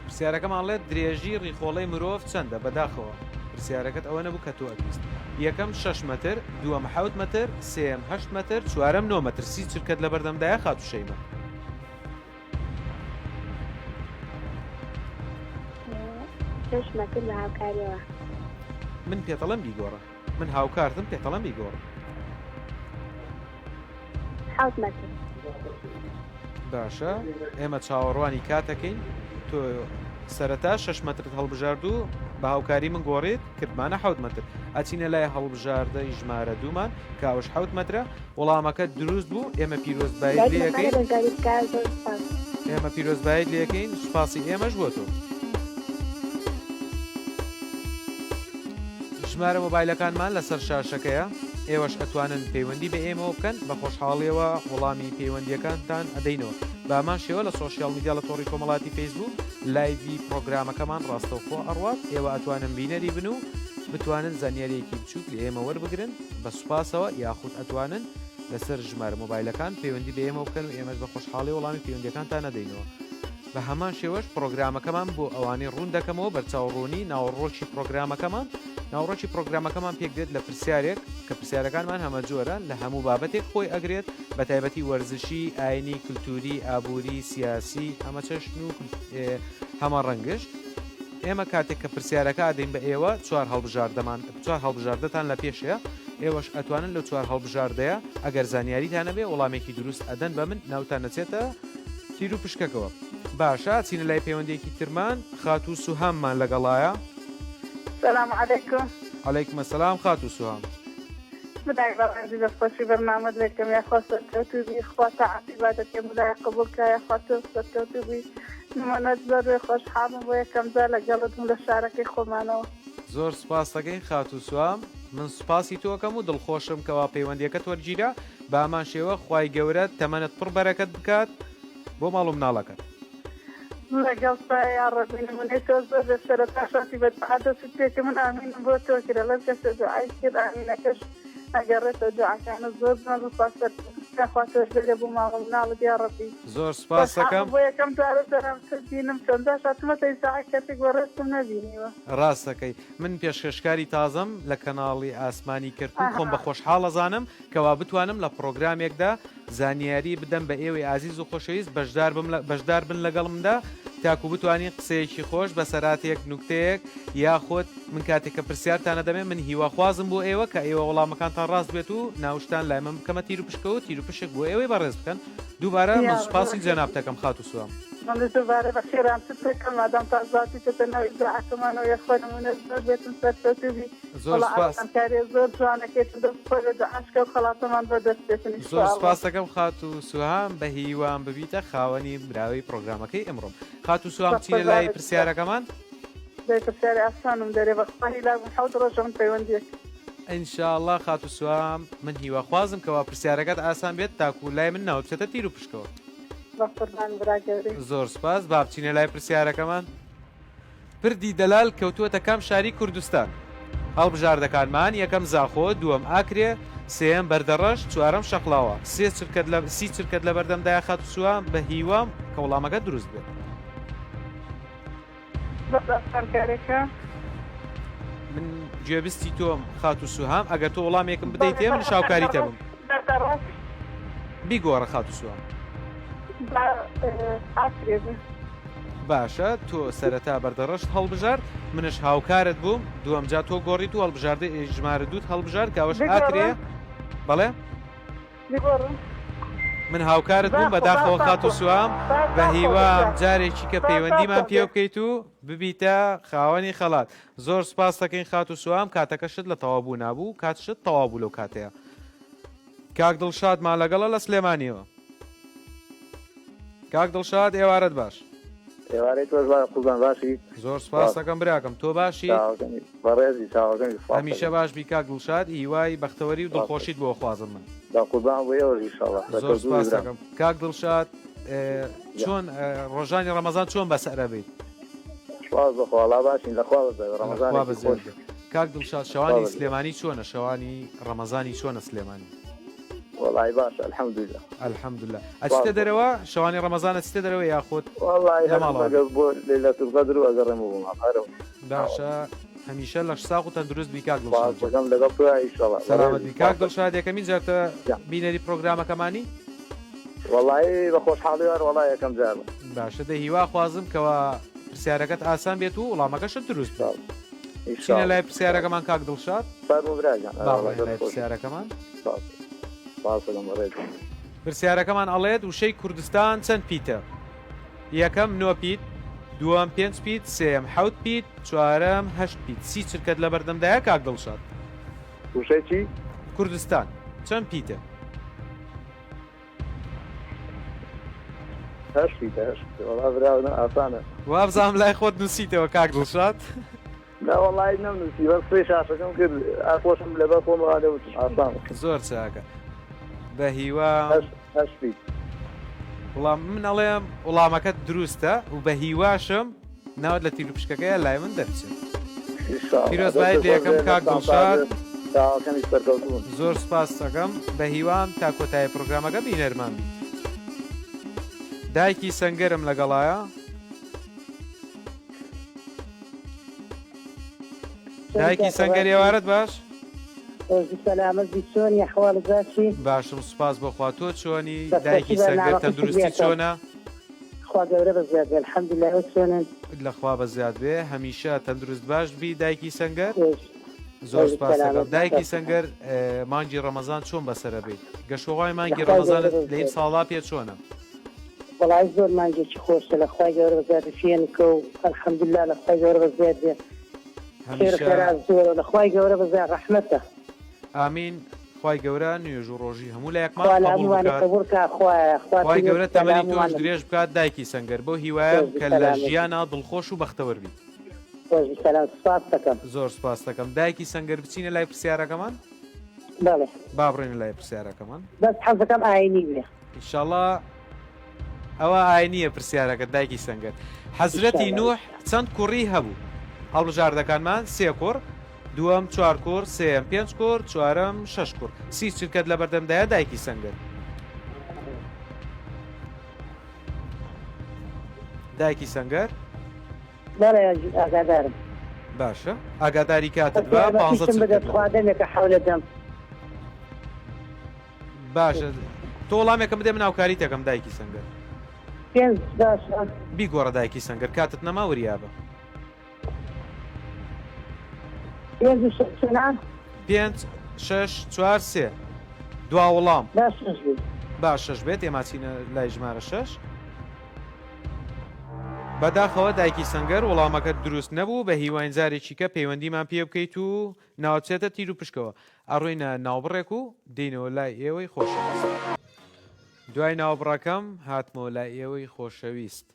Speaker 2: پرسیارەکەمان لێت درێژی ڕیخۆڵەی مرۆڤ چەندە بەداخەوە؟ پرسیارەکەت ئەوە نەبوو کە تۆ ئەویست. یەکەم 6 مەتر، دووەم 7 مەتر، سێم 8 مەتر، چوارەم 9 مەتر. سی چرکەت لە بەردەمدایە خات و شەیما.
Speaker 4: 6 مەتر لە هاوکاریەوە.
Speaker 2: من پێتەڵەم بیگۆڕە. من هاوکارتم پێتەڵەم بیگۆڕە.
Speaker 4: 7 مەتر.
Speaker 2: باشە ئێمە چاوەڕوانی کاتەکەین. تۆ سەرەتا 6 مەترت هەڵبژاردوو بە هاوکاری من گۆڕێت کردمانە 7 متر ئەچینە لای هەڵبژاردەی ژمارە دوومان کاوش 7 مترە وەڵامەکە دروست بوو ئێمە پیرۆزبایی لەکەین ئێمە پیرۆزبایی لەکەین سوپاسی ئێمەش بۆ تۆ ژمارە مۆبایلەکانمان لەسەر شاشەکەیە ئێوەش ئەتوانن پەیوەندی بە ئێمەوە بکەن بە خۆشحاڵیەوە وەڵامی پەیوەندیەکانتان ئەدەینەوە بامان شێوە لە سۆشیال میدیا لە تۆڕی کۆمەڵاتی فەیسبوک لایڤی پرۆگرامەکەمان ڕاستەوخۆ ئەڕوات ئێوە ئەتوانن بینەری بن و بتوانن زانیاریەکی بچووک لە ئێمە وەربگرن بە سوپاسەوە یاخود ئەتوانن لەسەر ژمارە مۆبایلەکان پەیوەندی بە ئێمە بکەن و ئێمەش بە خۆشحاڵی وەڵامی پەیوەندیەکانتان ئەدەینەوە بە هەمان شێوەش پرۆگرامەکەمان بۆ ئەوانەی ڕوون دەکەمەوە بەرچاوڕوونی ناوەڕۆکی پرۆگرامەکەمان ناوڕۆکی پرۆگرامەکەمان پێک دێت لە پرسیارێک کە پرسیارەکانمان هەمە جۆرە لە هەموو بابەتێک خۆی ئەگرێت بە تایبەتی وەرزشی ئاینی کولتوری ئابووری سیاسی ئەمە چەشن و هەمە ڕەنگشت ئێمە کاتێک کە پرسیارەکە دەین بە ئێوە 4 هەڵبژاردەتان لە پێشەیە ئێوەش ئەتوانن لە 4 هەڵبژاردەیە ئەگەر زانیاریتانە بێ وەڵامێکی دروست ئەدەن بە من ناوتان نەچێتە تیر و پشکەکەوە باشە چینە لای پەیوەندێکی ترمان خات و سوهاممان لەگەڵایە
Speaker 7: السلام عليكم.
Speaker 2: عليكم السلام خاتو سوهام
Speaker 7: بداية عزيزة خوشي برنامج لكم يا خواتي الكوتوبي اخواتي عبادتي مداية قبولك يا خواتي الكوتوبي نمونەت خوش حاڵم بۆ یەکەم جار لەگەڵتم لە شارەکەی خۆمانەوە
Speaker 2: زۆر سوپاس دەکەین خاتو سوام من سوپاسی تۆکەم و دڵخۆشم کەوا پەیوەندیەکەت وەرگیرە بە ئامان شێوە خوای گەورە تەمەنت پڕ بەرەکەت بکات بۆ ماڵ و مناڵەکەت
Speaker 7: لەگەڵ یاڕەبی نمونەی تۆ زۆر لە سەرەتا شاتی بەعادەت پێکە من ئامینم بۆ تۆ کرە لەم کەسە دوعای کرد ئامینەکەش ئەگەڕێتە دوعاکانە زۆر سوپاس خواتۆش بێ بۆ ماڵ و مناڵت یاڕەبی
Speaker 2: زۆر سوپاس دەکەم
Speaker 7: بۆ یەکەم جارە دەرم بینم چەندە شاتمەتە ئیساعی کەسێک وەڕێستم نەبینیوە
Speaker 2: ڕاست دەکەی من پێشکەشکاری تازەم لە کەناڵی ئاسمانی کەرکووک خۆم بە خۆشحاڵ ئەزانم کەوا بتوانم لە پرۆگرامێکدا زانیاری بدەم بە ئێوەی عزیز و خۆشەویست بەشدار بن لەگەڵمدا تاکو بتوانین قسەیەکی خۆش بە سەراتێک نوکتەیەک یاخۆت من کاتێک کە پرسیارتانە دەمێ من هیواخوازم بۆ ئێوە کە ئێوە وەڵامەکانتان ڕاست بێت و ناوشتان لای من بکەمە تیر و پشکەوە تیر و پشک بۆ ئێوەی بەڕێز بکەن دووبارە من سوپاسی جەناب دەکەم خاتو سوام
Speaker 7: دووبارە بە خێران پێکەم مادام تا زاتی تەنەوەی زعاتمانەوە یەخۆنمونە زۆر بێتم سەرتەبی
Speaker 2: زۆر سوپاس
Speaker 7: کاری زۆر جوانەکەی دەستخۆی دعاشکە و خەڵاتەمان بەدەست بێتن
Speaker 2: زۆر سوپاس دەکەم خاتو سوهام بە هیوان ببیتە خاوەنی براوی پرۆگرامەکەی ئەمڕۆم خاتو سوام چیە لای پرسیارەکەمان
Speaker 7: پرسیاری ئاسانم دەرێ بەخوانی لا حەوت ڕۆژە من پەیوەندیەک
Speaker 2: ئینشاءالله خاتو سوام من هیواخوازم کەوا پرسیارەکەت ئاسان بێت تاکو لای من ناوت بچێتە تیر و پشکەوە زۆر سپاس با بچینە لای پرسیارەکەمان پردی دەلال کەوتووەتە کام شاری کوردستان هەڵبژاردەکانمان یەکەم زاخۆ دووەم ئاکرێ سێم بەردەڕەش چوارەم شەقڵاوە سی چرکەت لە بەردەمدایە خاتو سوام بە هیوام کە وەڵامەکە دروست بێت من گوێبستی تۆم خاتو سوهام ئەگەر تۆ وەڵامێکم بدەیت تێ من شاوکاری تەبم بیگۆڕە خاتو سوام باشە تۆ سەرەتا بەردەڕەشت هەڵبژار منش هاوکارت بووم دووەم جا تۆ گۆڕیت و هەڵبژاردە ژمارە دووت هەڵبژار کاوەش ئاکرێ بەڵێ من هاوکارت بووم بەداخەوە خاتو سوام بە هیوام جارێکی کە پەیوەندیمان پێ بکەیت و ببیتە خاوەنی خەڵات زۆر سپاس دەکەین خاتو سوام کاتەکەشت لە تەوابوو نابوو کاتشت تەوابوو لەو کاتەیە کاک دڵشادمان لەگەڵە لە سلێمانیەوە کاک دڵشاد ئێوارەت باش
Speaker 3: ئێوارەی تۆ قوزان باشی
Speaker 2: زۆر سپاس دەکەم براکەم تۆ باشی
Speaker 3: بەڕێزی چاوەکەمی
Speaker 2: هەمیشە باش بی کاک دڵشاد هیوای بەختەوەری و دڵخۆشیت بۆ خوازم من
Speaker 3: با قوزان بۆ ئێوە ئینشاڵڵا
Speaker 2: زۆر سپاس دەکەم کاک دڵشاد چۆن ڕۆژانی ڕەمەزان چۆن بەسەرە بیت
Speaker 3: سپاس بەخواڵا باشین لەخوا ڕەمەزانی خۆش
Speaker 2: کاک دڵشاد شەوانی سلێمانی چۆنە شەوانی ڕەمەزانی چۆنە سلێمانی
Speaker 3: وڵی باشە الحەمدوللا
Speaker 2: الحەمدوللا ئەچتە دەرەوە شەوانی ڕەمەزان ئەچتە دەرەوە یاخۆت
Speaker 3: وڵی بۆ لەیلەتول قەدر و ئەگەڕێمە بۆ ماڵ
Speaker 2: باشە هەمیشە لە ساق و تەندروست بی کاک دڵشاد
Speaker 3: لەگەڵ تۆ ئینشاڵڵا
Speaker 2: سەلامەت بی کاک دڵشاد یەکەمین جارتە بینەری پرۆگرامەکەمانی
Speaker 3: وڵی بە خۆشحاڵیوار وڵی یەکەم جار
Speaker 2: باشە دە هیوا خوازم کەەوە پرسیارەکەت ئاسان بێت و وڵامەکەشت دروست چینە لای پرسیارەکەمان کاک دڵشاد پرسیارەکەمان
Speaker 3: پرسیارەکەمان
Speaker 2: ئەڵێت وشەی کوردستان چەند پیتە یەکەم 9 پیت دووەم 5 پیت، سێم 7 پیت، چوارەم 8 پیت. سی چرکەت لە بەردەمدایە کاک دڵشاد.
Speaker 3: وشەی
Speaker 2: کوردستان چەند پیتە؟
Speaker 3: هەشتی وڵا براونە ئاسانە.
Speaker 2: وابزانام لای خۆت نووسیتەوە کاک دڵشاد.
Speaker 3: ناوەڵی نەمنووسی بەس پێی شاشەکەم کرد ئاخۆشم لەبەر خۆمەوادەوتم ئاسان
Speaker 2: زۆر چاکە بە هیوا
Speaker 3: هەشتی
Speaker 2: وڵام من ئەڵێم وڵامەکەت دروستە و بە هیواشم ناوت لە تیرروپشکەکەیە لای من دەرچێت. پیرۆزبایت لە یەکەم کاک دڵشاد
Speaker 3: تاواکەمی سەرکەوتون.
Speaker 2: زۆر سپاس دەکەم بە هیوام تا کۆتایی پرۆگرامەکە بینەرمان بیت. دایکی سەنگەرم لەگەڵایە. دایکی سەنگەر ێوارەت باش؟
Speaker 5: سەلامەت بیچۆنی ئەحواڵ زاچی؟
Speaker 2: باشم سوپاس بۆخوا تۆ چۆنی؟ دایکی سەنگەر تەندروستی چۆنە؟
Speaker 5: خوا گەورە بەزیاد بێ الحەمدولایە چۆنن؟
Speaker 2: لەخوا بەزیاد بێ هەمیشە تەندروست باش بی دایکی سەنگەر؟ زۆر سپاس دەکەم. دایکی سەنگەر مانگی ڕەمەزان چۆن بەسەرە بێت؟ گەشتوەڵی مانگی ڕەمەزانت لە ئیم ساڵا پێ چۆنە؟
Speaker 5: وەڵای زۆر مانگێکی خۆشە لە خوای گەورە بەزیاد فێنکە و الحەمدوللا لە خوای گەورە بەزیاد بێ خێر زۆرە لە خوای گەورە بەزیاد ڕەحمەتە.
Speaker 2: ئامین. خوای گەورە نوێژ و ڕۆژی هەموو لە یەکمان قبوڵ بکات. خوای گەورە تەمەنی تۆش درێژ بکات دایکی سەنگەر بۆ هیوایە کە لە ژیانە دڵخۆش و بەختەوەر بیت. زۆر سپاس دەکەم. دایکی سەنگەر بچینە لای پرسیارەکەمان؟
Speaker 5: بەڵێ
Speaker 2: با بڕێنە لای پرسیارەکەمان.
Speaker 5: بەس حەزەکەم ئاینی بێ.
Speaker 2: ئینشاڵڵا ئەوە ئاینیە پرسیارەکە دایکی سەنگەر. حەزرەتی نوح چەند کوڕی هەبوو؟ هەڵبژاردەکانمان 3 کوڕ، دووەم 4 کوڕ، سێم 5 کوڕ، چوارەم 6 کوڕ. سی چرکەت لە بەردەمدایە دایکی سەنگەر. دایکی سەنگەر؟
Speaker 5: بەڵێ ئاگادارم.
Speaker 2: باشە ئاگاداری کاتت بە 15
Speaker 5: خوادەمێکە حەولە دەم.
Speaker 2: باشە تۆ وەڵامێکم بدێ من هاوکاری تێکەم دایکی سەنگەر.
Speaker 5: 5 باشە
Speaker 2: بیگۆڕە دایکی سەنگەر کاتت نەما وریابە. 5 6 4 3 دوا وەڵام باش 6 بێت ئێماچینە لای ژمارە 6. بەداخەوە دایکی سەنگەر وەڵامەکەت دروست نەبوو بە هیواینجارێکی کە پەیوەندیمان پێ بکەیت و ناوچێتە تیر و پشکەوە ئەڕۆینە ناوبڕێک و دێنەوە لای ئێوەی خۆشەویست. دوای ناوبڕەکەم هاتمەوە لای ئێوەی خۆشەویست.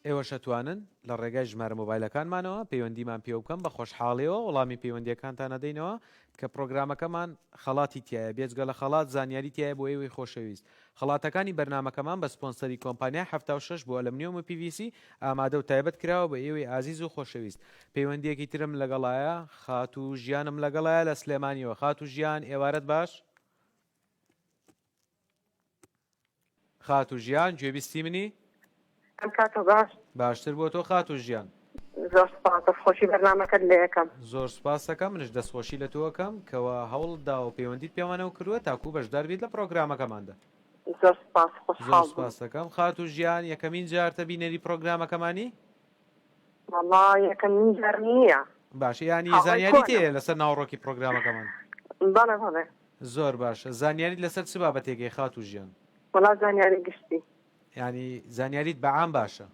Speaker 2: ئێوە شەتوانن لە ڕێگای ژمارە مۆبایلەکانمانەوە پەیوەندیمان پێ بکەم بە خۆشحاڵیەوە وەڵامی پەیوەندیەکانتان نەدەینەوە کە پرۆگرامەکەمان خەڵاتی تایە بێجگە لە خەڵات زانیاری تایە بۆ ئێوەی خۆشەویست. خەڵاتەکانی بەرنمەکەمان بە سپۆنسەری کۆمپانیا 76 بۆ ئەلمنیۆم و PVC ئامادە و تایبەت کراوە بە ئێوەی ئازیز و خۆشەویست. پەیوەندیەکی ترم لەگەڵایە خات و ژیانم لەگەڵایە لە سلێمانیەوە. خات و ژیان ئێوارەت باش؟ خات و ژیان گوێبیستی منی؟
Speaker 7: ئەم کاتە باش
Speaker 2: باشتر بۆ تۆ خات و ژیان.
Speaker 7: زۆر سپاس دەستخۆشی بەرنامەکەت لە یەکەم.
Speaker 2: زۆر سپاس دەکەم منش دەستخۆشی لە تۆکەم کەوە هەوڵدا و پەیوەندیت پێوانەوە کردووە تاکوو بەشدار بیت لە پرۆگرامەکەماندا.
Speaker 7: زۆر سپاس
Speaker 2: زۆر
Speaker 7: خۆشحاڵ
Speaker 2: سپاس دەکەم. خات و ژیان یەکەمین جارتە بینەری پرۆگرامەکەمانی؟
Speaker 7: وەڵڵا یەکەمین جار نییە.
Speaker 2: باش ینی زانیاری تێ لەسەر ناوڕۆکی پرۆگرامەکەمان؟
Speaker 7: بەڵێ بەڵێ.
Speaker 2: زۆر باشە. زانیاریت لەسەر چ بابەتێکی خات و ژیان؟
Speaker 7: وەڵا زانیاری گشتی.
Speaker 2: ینی زانیاریت بەعام باشە.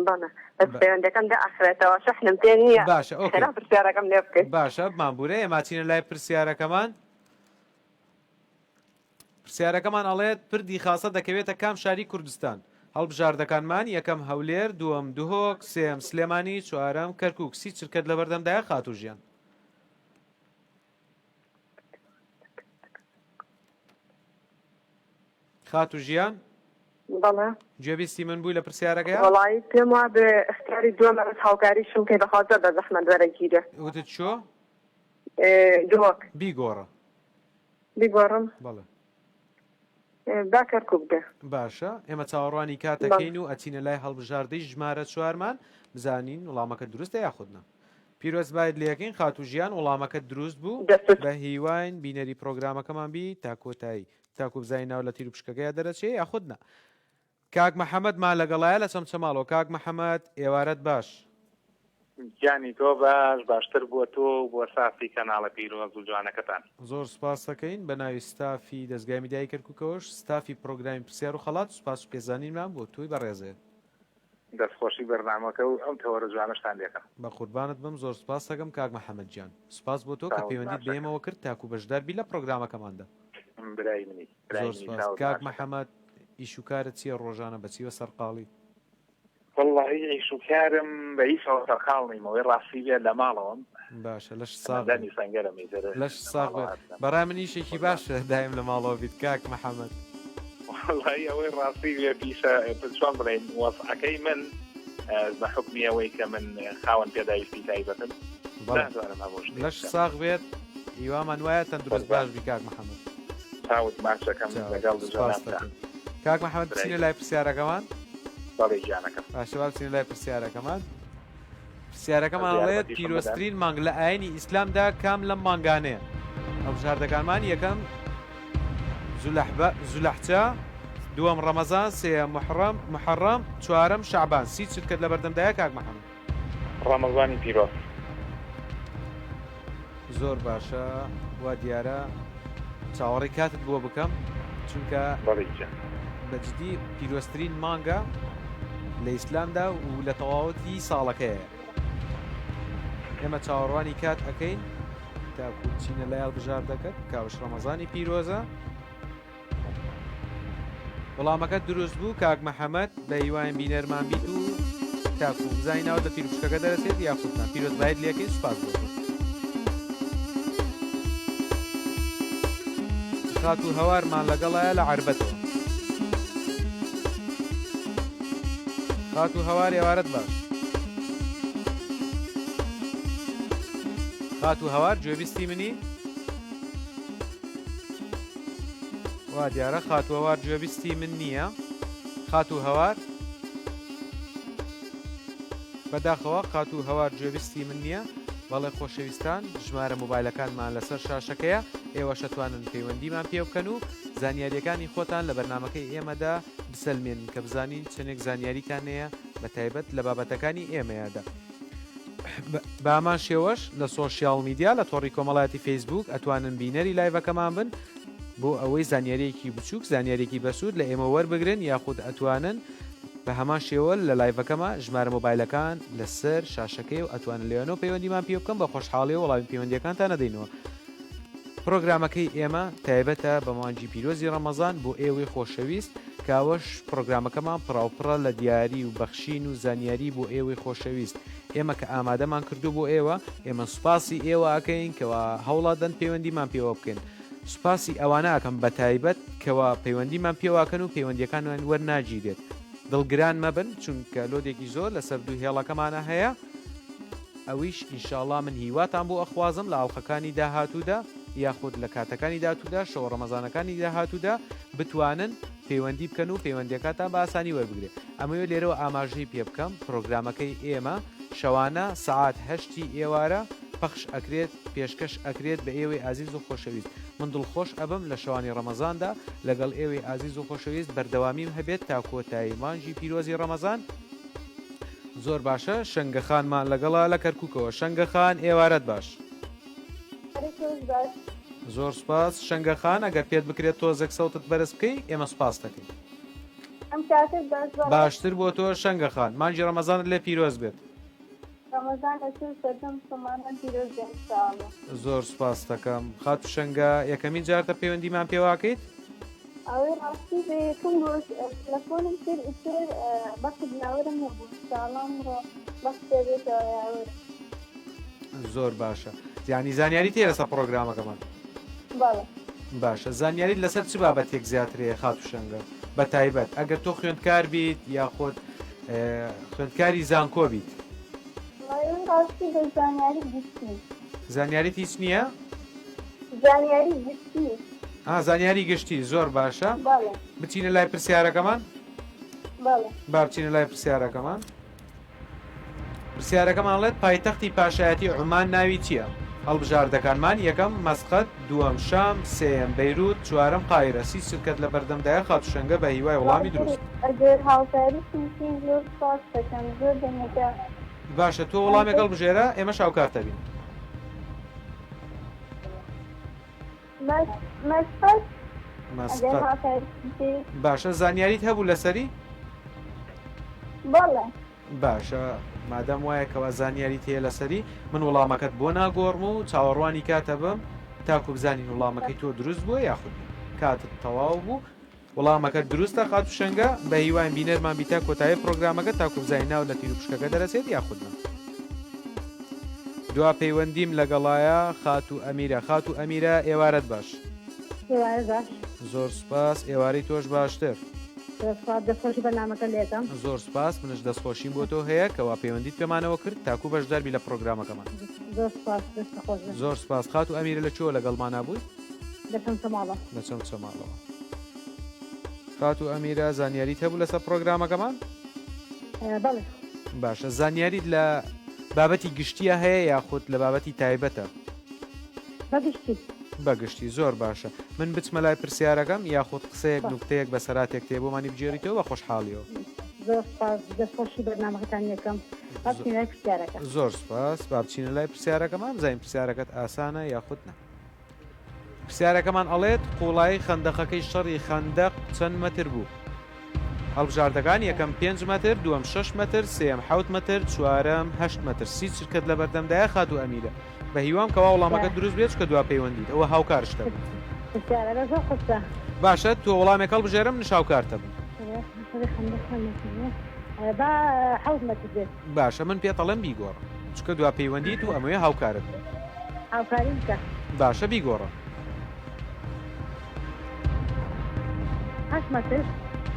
Speaker 7: بەڵێ بەس پەیوەندەکەم دە ئەخرێتەوە شەحنم پێ نییە.
Speaker 2: باشە ئۆکێ.
Speaker 7: خێرا پرسیارەکەم لێ بکەیت.
Speaker 2: باشە مامبورە ئێماچینە لای پرسیارەکەمان. پرسیارەکەمان ئەڵێت پردی خاسە دەکەوێتە کام شاری کوردستان؟ هەڵبژاردەکانمان یەکەم هەولێر، دووەم دوهۆک، سێم سلێمانی، چوارەم کەرکووک. سی چرکەت لە بەردەمدایە خات و ژیان. خات و ژیان؟
Speaker 7: بەڵێ
Speaker 2: گوێبیستی من بووی لە پرسیارەکەیە؟
Speaker 7: وەڵایی پێم وا بێ ئەختیاری دووەمە بەس هاوکاریشم کەی بەخوازە بە زەحمەت وەرەگیرە.
Speaker 2: وتت چۆ؟
Speaker 7: دووەک
Speaker 2: بیگۆڕە.
Speaker 7: بیگۆڕم؟
Speaker 2: بەڵێ.
Speaker 7: با کەرکووک دێ.
Speaker 2: باشە ئێمە چاوەڕوانی کاتەکەین و ئەچینە لای هەڵبژاردەی ژمارە 4مان بزانین وەڵامەکە دروستە یاخودنا. پیرۆز باید لەکەین خات و ژیان وەڵامەکە دروست بوو بە هیواین بینەری پرۆگرامەکەمان بی تا کۆتایی تاکو بزای ناو لە تیر و پشکەکەیە دەرەچێ یاخودنا. کاک محەممەد مان لەگەڵایە لە چەمچەماڵەوە. کاک محەممەد ئێوارەت باش؟
Speaker 8: گیانی تۆ باش باشتر بووە تۆ بۆ سافی کەناڵە پیرۆز و جوانەکەتان.
Speaker 2: زۆر سپاس دەکەین بە ناوی ستافی دەستگای میدیای کەرکووکەوەش ستافی پرۆگرامی پرسیار و خەڵات سوپاس و پێزانینمان بۆ توی بەڕێزێ.
Speaker 8: دەستخۆشی بەرنامەکە و ئەم تەوەرە جوانەشتان دێکم.
Speaker 2: بە قوربانت بم زۆر سپاس دەکەم کاک محەممەد گیان سپاس بۆ تۆ کە پەیوەندیت بێمەوە کرد تاکو بەشداربی لە پرۆگرامەکەماندا.
Speaker 8: برای منی
Speaker 2: زۆر سپاس کاک محەممەد ئیش و کارت چییە ڕۆژانە بەچیوە سەرقاڵی؟
Speaker 8: واللهی ئیش و کارم بە هیچەوە سەرقاڵ نیمەوەی ڕاستی بێت لە ماڵەوەم
Speaker 2: باشە لەش ساغ لەش ساغ بەڕای منیشێکی باشە دایم لە ماڵەوە بیت کاک محەممەد.
Speaker 8: والله ئەوەی ڕاستی بێ پیشە چۆن بڵێن وەسعەکەی من بە حکمی ئەوەی کە من خاوەن پێداویستی تایبەتم
Speaker 2: لەش ساغ بێت هیوامان وایە تەندروست باش بی کاک محەممەد.
Speaker 8: چاوت ماچەکەم لەگەڵ
Speaker 2: کاک محەممەد بچینە لای پرسیارەکەمان.
Speaker 8: بەڵێ گیانەکەم
Speaker 2: باشە بچینە لای پرسیارەکەمان. پرسیارەکەمان ئەڵێت پیرۆستترین مانگ لە ئاینی ئیسلامدا کام لەم مانگانەیە؟ ئەو بژاردەکانمان یەکەم زولەحجە، دووەم ڕەمەزان، سێەم محەڕەم، چوارەم شەعبان. سی چت کرد لە بەردەمدایە کاک محەممەد؟
Speaker 8: ڕەمەزانی پیرۆز.
Speaker 2: زۆر باشە وا دیارە چاوەڕێی کاتت بۆ بکەم چونکە بەجددی پیرۆستترین مانگە لە ئیسلامدا و لە تەواوەتی ساڵەکەیە. ئێمە چاوەڕوانی کات ئەەکەین تاکو چینە لە یاڵ بژار دەکەت کاوش ڕەمەزانی پیرۆزە. وەڵامەکەت دروست بوو کاک محەممەد بە هیوایان بینەرمان بیت و تاکو بزانینەوە دە تیرپشتەکە دەرەچێت یاخودنا پیرۆز باید لەکەی سوپاس بۆ خات و هەوارمان لەگەڵایە لە عربەتەوە. خات و هەوار ێوارەت باش. خات و هەوار گوێبیستی منی؟ وا دیارە خات و هەوار گوێبیستی من نییە. خات و هەوار بەداخەوە خات و هەوار گوێبیستی من نییە. بەڵێ خۆشەویستان ژمارە مۆبایلەکانمان لەسەر شاشەکەیە ئێوە شەتوانن پەیوەندیمان پێ بکەن و زانیاریەکانی خۆتان لە بەرنمەکەی ئێمەدا بسەلمێن کە بزانین چنێک زانیاریتان هەیە بە تایبەت لە بابەتەکانی ئێمەیەدا. بامان شێوەش لە سۆشیال میدیا لە تۆڕی کۆمەڵایەتی فەیسبوک ئەتوانن بینەری لایڤەکەمان بن بۆ ئەوەی زانیاریەکی بچووک زانیاریەکی بەسوود لە ئێمە وەربگرن یاخود ئەتوانن بە هەمان شێوە لە لایڤەکەمە ژمارە مۆبایلەکان لەسەر شاشەکەی و ئەتوانن لێنەوە پەیوەندیمان پێ بکەم بە خۆشحاڵی و وەڵامی پەیوەندیەکانتان نەدەینەوە. پرۆگرامەکەی ئێمە تایبەتە بە مانگی پیرۆزی ڕەمەزان بۆ ئێوەی خۆشەویست کاوەش پرۆگرامەکەمان پڕاوپڕە لە دیاری و بەخشین و زانیاری بۆ ئێوەی خۆشەویست. ئێمە کە ئامادەمان کردو بۆ ئێوە ئێمە سوپاسی ئێوە ئەکەین کەوا هەوڵادەن پەیوەندیمان پێوە بکەین. سوپاسی ئەوانە ئەکەم بە تایبەت کەوا پەیوەندیمان پێواکەن و پەیوەندیەکانیان وەرناگیرێت. دڵگران مەبن چونکە لۆدێکی زۆر لەسەر دوو هێڵەکەمانە هەیە. ئەویش ئینشاءڵڵا من هیواتان بۆ ئەخوازم لە ئاڵلقەکانی داهاتوودا یاخود لە کاتەکانی داهاتوودا شەو ڕەمەزانەکانی داهاتوودا بتوانن پەیوەندی بکەن و پەیوەندیەکەتان بە ئاسانی وەربگرێت. ئەمەوێت لێرەوە ئاماژەی پێ بکەم پرۆگرامەکەی ئێمە شەوانە سەعات 8 ئێوارە پەخش ئەکرێت پێشکەش ئەکرێت بە ئێوەی ئازیز و خۆشەویست. من دڵخۆش ئەبم لە شەوانی ڕەمەزاندا لەگەڵ ئێوەی ئازیز و خۆشەویست بەردەوامیم هەبێت تا کۆتایی مانگی پیرۆزی ڕەمەزان. زۆر باشە شەنگەخانمان لەگەڵا لە کەرکووکەوە. شەنگەخان ئێوارەت باش. زۆر سپاس شەنگەخان ئەگەر پێت بکرێت تۆزێک سەوتت بەرز بکەی ئێمە سپاس دەکەین. باشتر بۆ تۆ شەنگەخان مانگی ڕەمەزانت لێ پیرۆز بێت. زۆر سپاس دەکەم. خات و شەنگە یەکەمین جارتە پەیوەندیمان پێواکەیت؟
Speaker 7: ئەوەی ڕاستی بێتم تەلەفۆنم کرد ئیتر بەخت ناوەرم نەبوو ساڵام ڕۆ بەخت بێتەوە.
Speaker 2: زۆر باشە. یانی زانیاری تێ لەسەر پرۆگرامەکەمان؟ باشە. زانیاریت لەسەر چ بابەتێک زیاترەیە خات و شەنگە بە تایبەت ئەگەر تۆ خوێندکار بیت یاخۆت خوێندکاری زانکۆ بیت؟
Speaker 7: ڕاستی بە زانیاری گشتی.
Speaker 2: زانیاریت هیچ نییە؟
Speaker 7: زانیاری گشتی.
Speaker 2: زانیاری گشتی. زۆر باشە. بچینە لای پرسیارەکەمان؟ با بچینە لای پرسیارەکەمان. پرسیارەکەمانڵێت پایتەختی پاشایەتی عومان ناوی چییە؟ هەڵبژاردەکانمان یەکەم مەسقەت، دووەم شام، سێەم بەیروت، چوارەم قاهیرە. سی شرکەت لە بەردەمدایە خات و شەنگە بە هیوای وەڵامی دروست.
Speaker 7: ئەگەر هاوکاریشی زۆر سپاس دەکەم زۆر دەمێکە.
Speaker 2: باشە تۆ وەڵامێک هەڵبژێرە ئێمە شاوکارتە بین.
Speaker 7: مەسقەت.
Speaker 2: باشە زانیاریت هەبوو لەسەری؟
Speaker 7: بەڵێ
Speaker 2: باشە مادەم وایە کەوا زانیاری تێ لەسەری من وەڵامەکەت بۆ ناگۆڕم و چاوەڕوانی کاتە بم تاکو بزانین وەڵامەکەی تۆ دروست بووە یاخود کاتت تەواو بوو وەڵامەکە دروستە قات و شەنگە بە هیوان بینەرمان بیتا کۆتایی پرۆگرامەکە تاکو بزانین ناو لە تیر و پشکەکە دەرەسێت یاخودمە دوا پەیوەندیم لەگەڵایە خات و ئەمیرە خات و ئەمیرە ئێوارەت باش زۆر سپاس ئێوارەی تۆش باشتر
Speaker 4: دەستخۆشی بەنامەکە لێتم
Speaker 2: زۆر سپاس منش دەستخۆشیم بۆ تۆ هەیە کەوا پەیوەندیت پێمانەوە کرد تاکو بەشداربی لە پرۆگرامەکەمان زۆر سپاس خات و ئەمیرە لە چۆ لەگەڵمانە بووی لە چەند چەماڵەوە خات و ئەمیرە زانیاریت هەبوو لەسەر پرۆگرامەکەمان باشە زانیاریت لە بابەتی گشتیە هەیە یاخود لە بابەتی تایبەتە بەگشتی زۆر باشە من بچمە لای پرسیارەکەم یاخود قسەیەک نوکتەیەک بە سەراتێک تێ بۆمانی بجێریتەوە بە خۆشحاڵیەوە
Speaker 4: دەستخۆشی بەنامەکەتان یەکەم
Speaker 2: زۆر سپاس با بچینە لای پرسیارەکەمان بزانین پرسیارەکەت ئاسانە یاخود نە پرسیارەکەمان ئەڵێت قوڵایی خەندەقەکەی شەڕی خەندەق چەند مەتر بوو هەڵبژاردەکان یەکەم 5 مەتر دووەم 6 مەتر سێم 7 مەتر چوارەم 8 مەتر سی چرکت لە بەردەمدایە خات و ئەمیرە بە هیوام کەوا وەڵامەکە دروست بێت کە دوا پەیوەندیت ئەوە هاوکارشتە باشە تۆ وەڵامێک هەڵبژێرم منش هاوکارتە بوو باشە من پێتەڵم بیگۆڕە چکە دوا پەیوەندیت و ئەمەیە هاوکارت باشە بیگۆڕە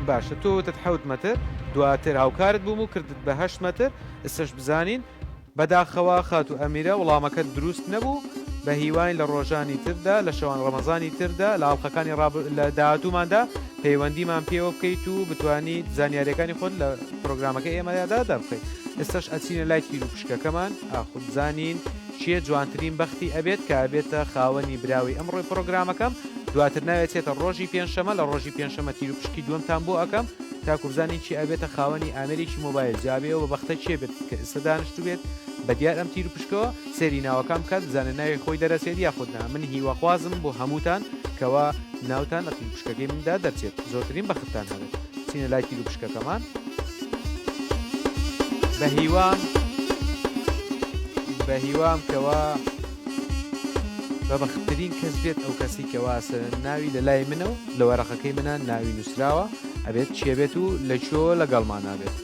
Speaker 2: باشە تۆ وتت 7 مەتر دواتر هاوکارت بووم و کردت بە 8 مەتر ئێستش بزانین بەداخەوە خات و ئەمیرە وەڵامەکە دروست نەبوو بە هیوای لە ڕۆژانی تردا لە شەوان ڕەمەزانی تردا لە ئاڵلقەکانی لە داهاتووماندا پەیوەندیمان پێوە بکەیت و بتوانیت زانیاریەکانی خۆت لە پرۆگرامەکە ئێمەدا دەبخەیت ئێستش ئەچینە لای تیر و پشکەکەمان ئاخود بزانین چیە جوانترین بەختی ئەبێت کە ئەبێتە خاوەنی براوی ئەمڕۆی پرۆگرامەکەم دواتر ناوێتێتە ڕۆژی پێنجشەمە لە ڕۆژی پێنجشەمە تیر و پشکی دووەمتان بۆ ئەەکەم تاکو بزانین چی ئەبێتە خاوەنی ئامێرێکی مۆبایل جابێەوە بەختە چێ بێت کە ئێستا دانیشتو بێت بە دیار ئەم تیر و پشکەوە سێری ناوەکان بکات بزانە ناوی خۆی دەرەسێت یاخودنا من هیوەخوازم بۆ هەمووتان کەوا ناوتان لە تیر و پشکەکەی مندا دەرچێت زۆرترین بەختتان هەبێت چینە لای تیر و پشکەکەمان بە هیوام کەوا بە بەختترین کەس بێت ئەو کەسی کەواسە ناوی لە لای منە و لە وەرەقەکەی منە ناوی نووسراوە ئەبێت چێبێت و لە چۆ لەگەڵمان نابێت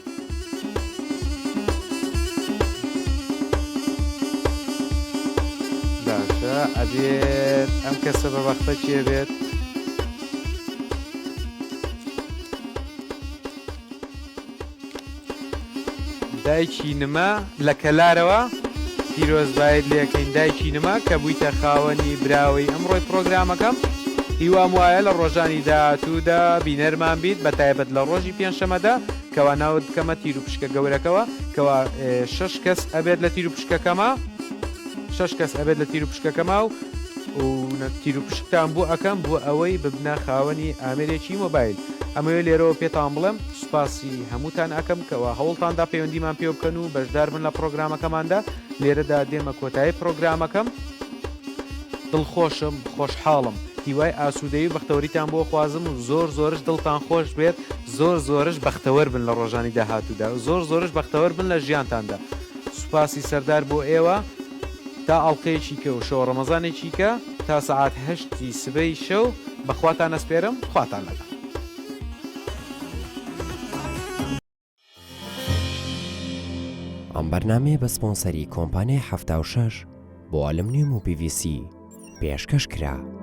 Speaker 2: باشە ئەبێت ئەم کەسە بە بەختە چێ بێت دایکی نما لە کەلارەوە پیرۆزبایت لێکەین دایکی نما کە بوویتە خاوەنی براوەی ئەمڕۆی پرۆگرامەکەم هیوام وایە لە ڕۆژانی داهاتوودا بینەرمان بیت بە تایبەت لە ڕۆژی پێنجشەمەدا کەوا ناوت بکەمە تیر و پشکە گەورەکەەوە کەوا 6 کەس ئەبێت لە تیر و پشکەکەمە 6 کەس ئەبێت لە تیر و پشکەکەما و تیر و پشکتان بۆ ئەەکەم بۆ ئەوەی ببنە خاوەنی ئامێرێکی مۆبایل ئەمەوێ لێرەوە پێتان بڵێم سوپاسی هەمووتان ئەەکەم کەەوە هەوڵتاندا پەیوەندیمان پێ بکەن و بەشدار بن لە پرۆگرامەکەماندا لێرەدا دێمە کۆتایی پرۆگرامەکەم دڵخۆشم خۆشحاڵم هیوای ئاسوودەی و بەختەوەریتان بۆ خوازم و زۆرش دڵتان خۆش بێت زۆرش بەختەوەر بن لە ڕۆژانی داهاتوودا زۆرش بەختەوەر بن لە ژیانتاندا سوپاسی سەردار بۆ ئێوە تا ئەڵلقەیەکی کە و شەو ڕەمەزانێکی کە تا سەعات 8 سبەی شەو بەخواتان ئەسپێرم خواتان لەگەڵ
Speaker 1: ئەم بەرنامەیە بە سپۆنسەری کۆمپانیای 76 بۆ ئالمنیوم و PVC پێشکەش کرا.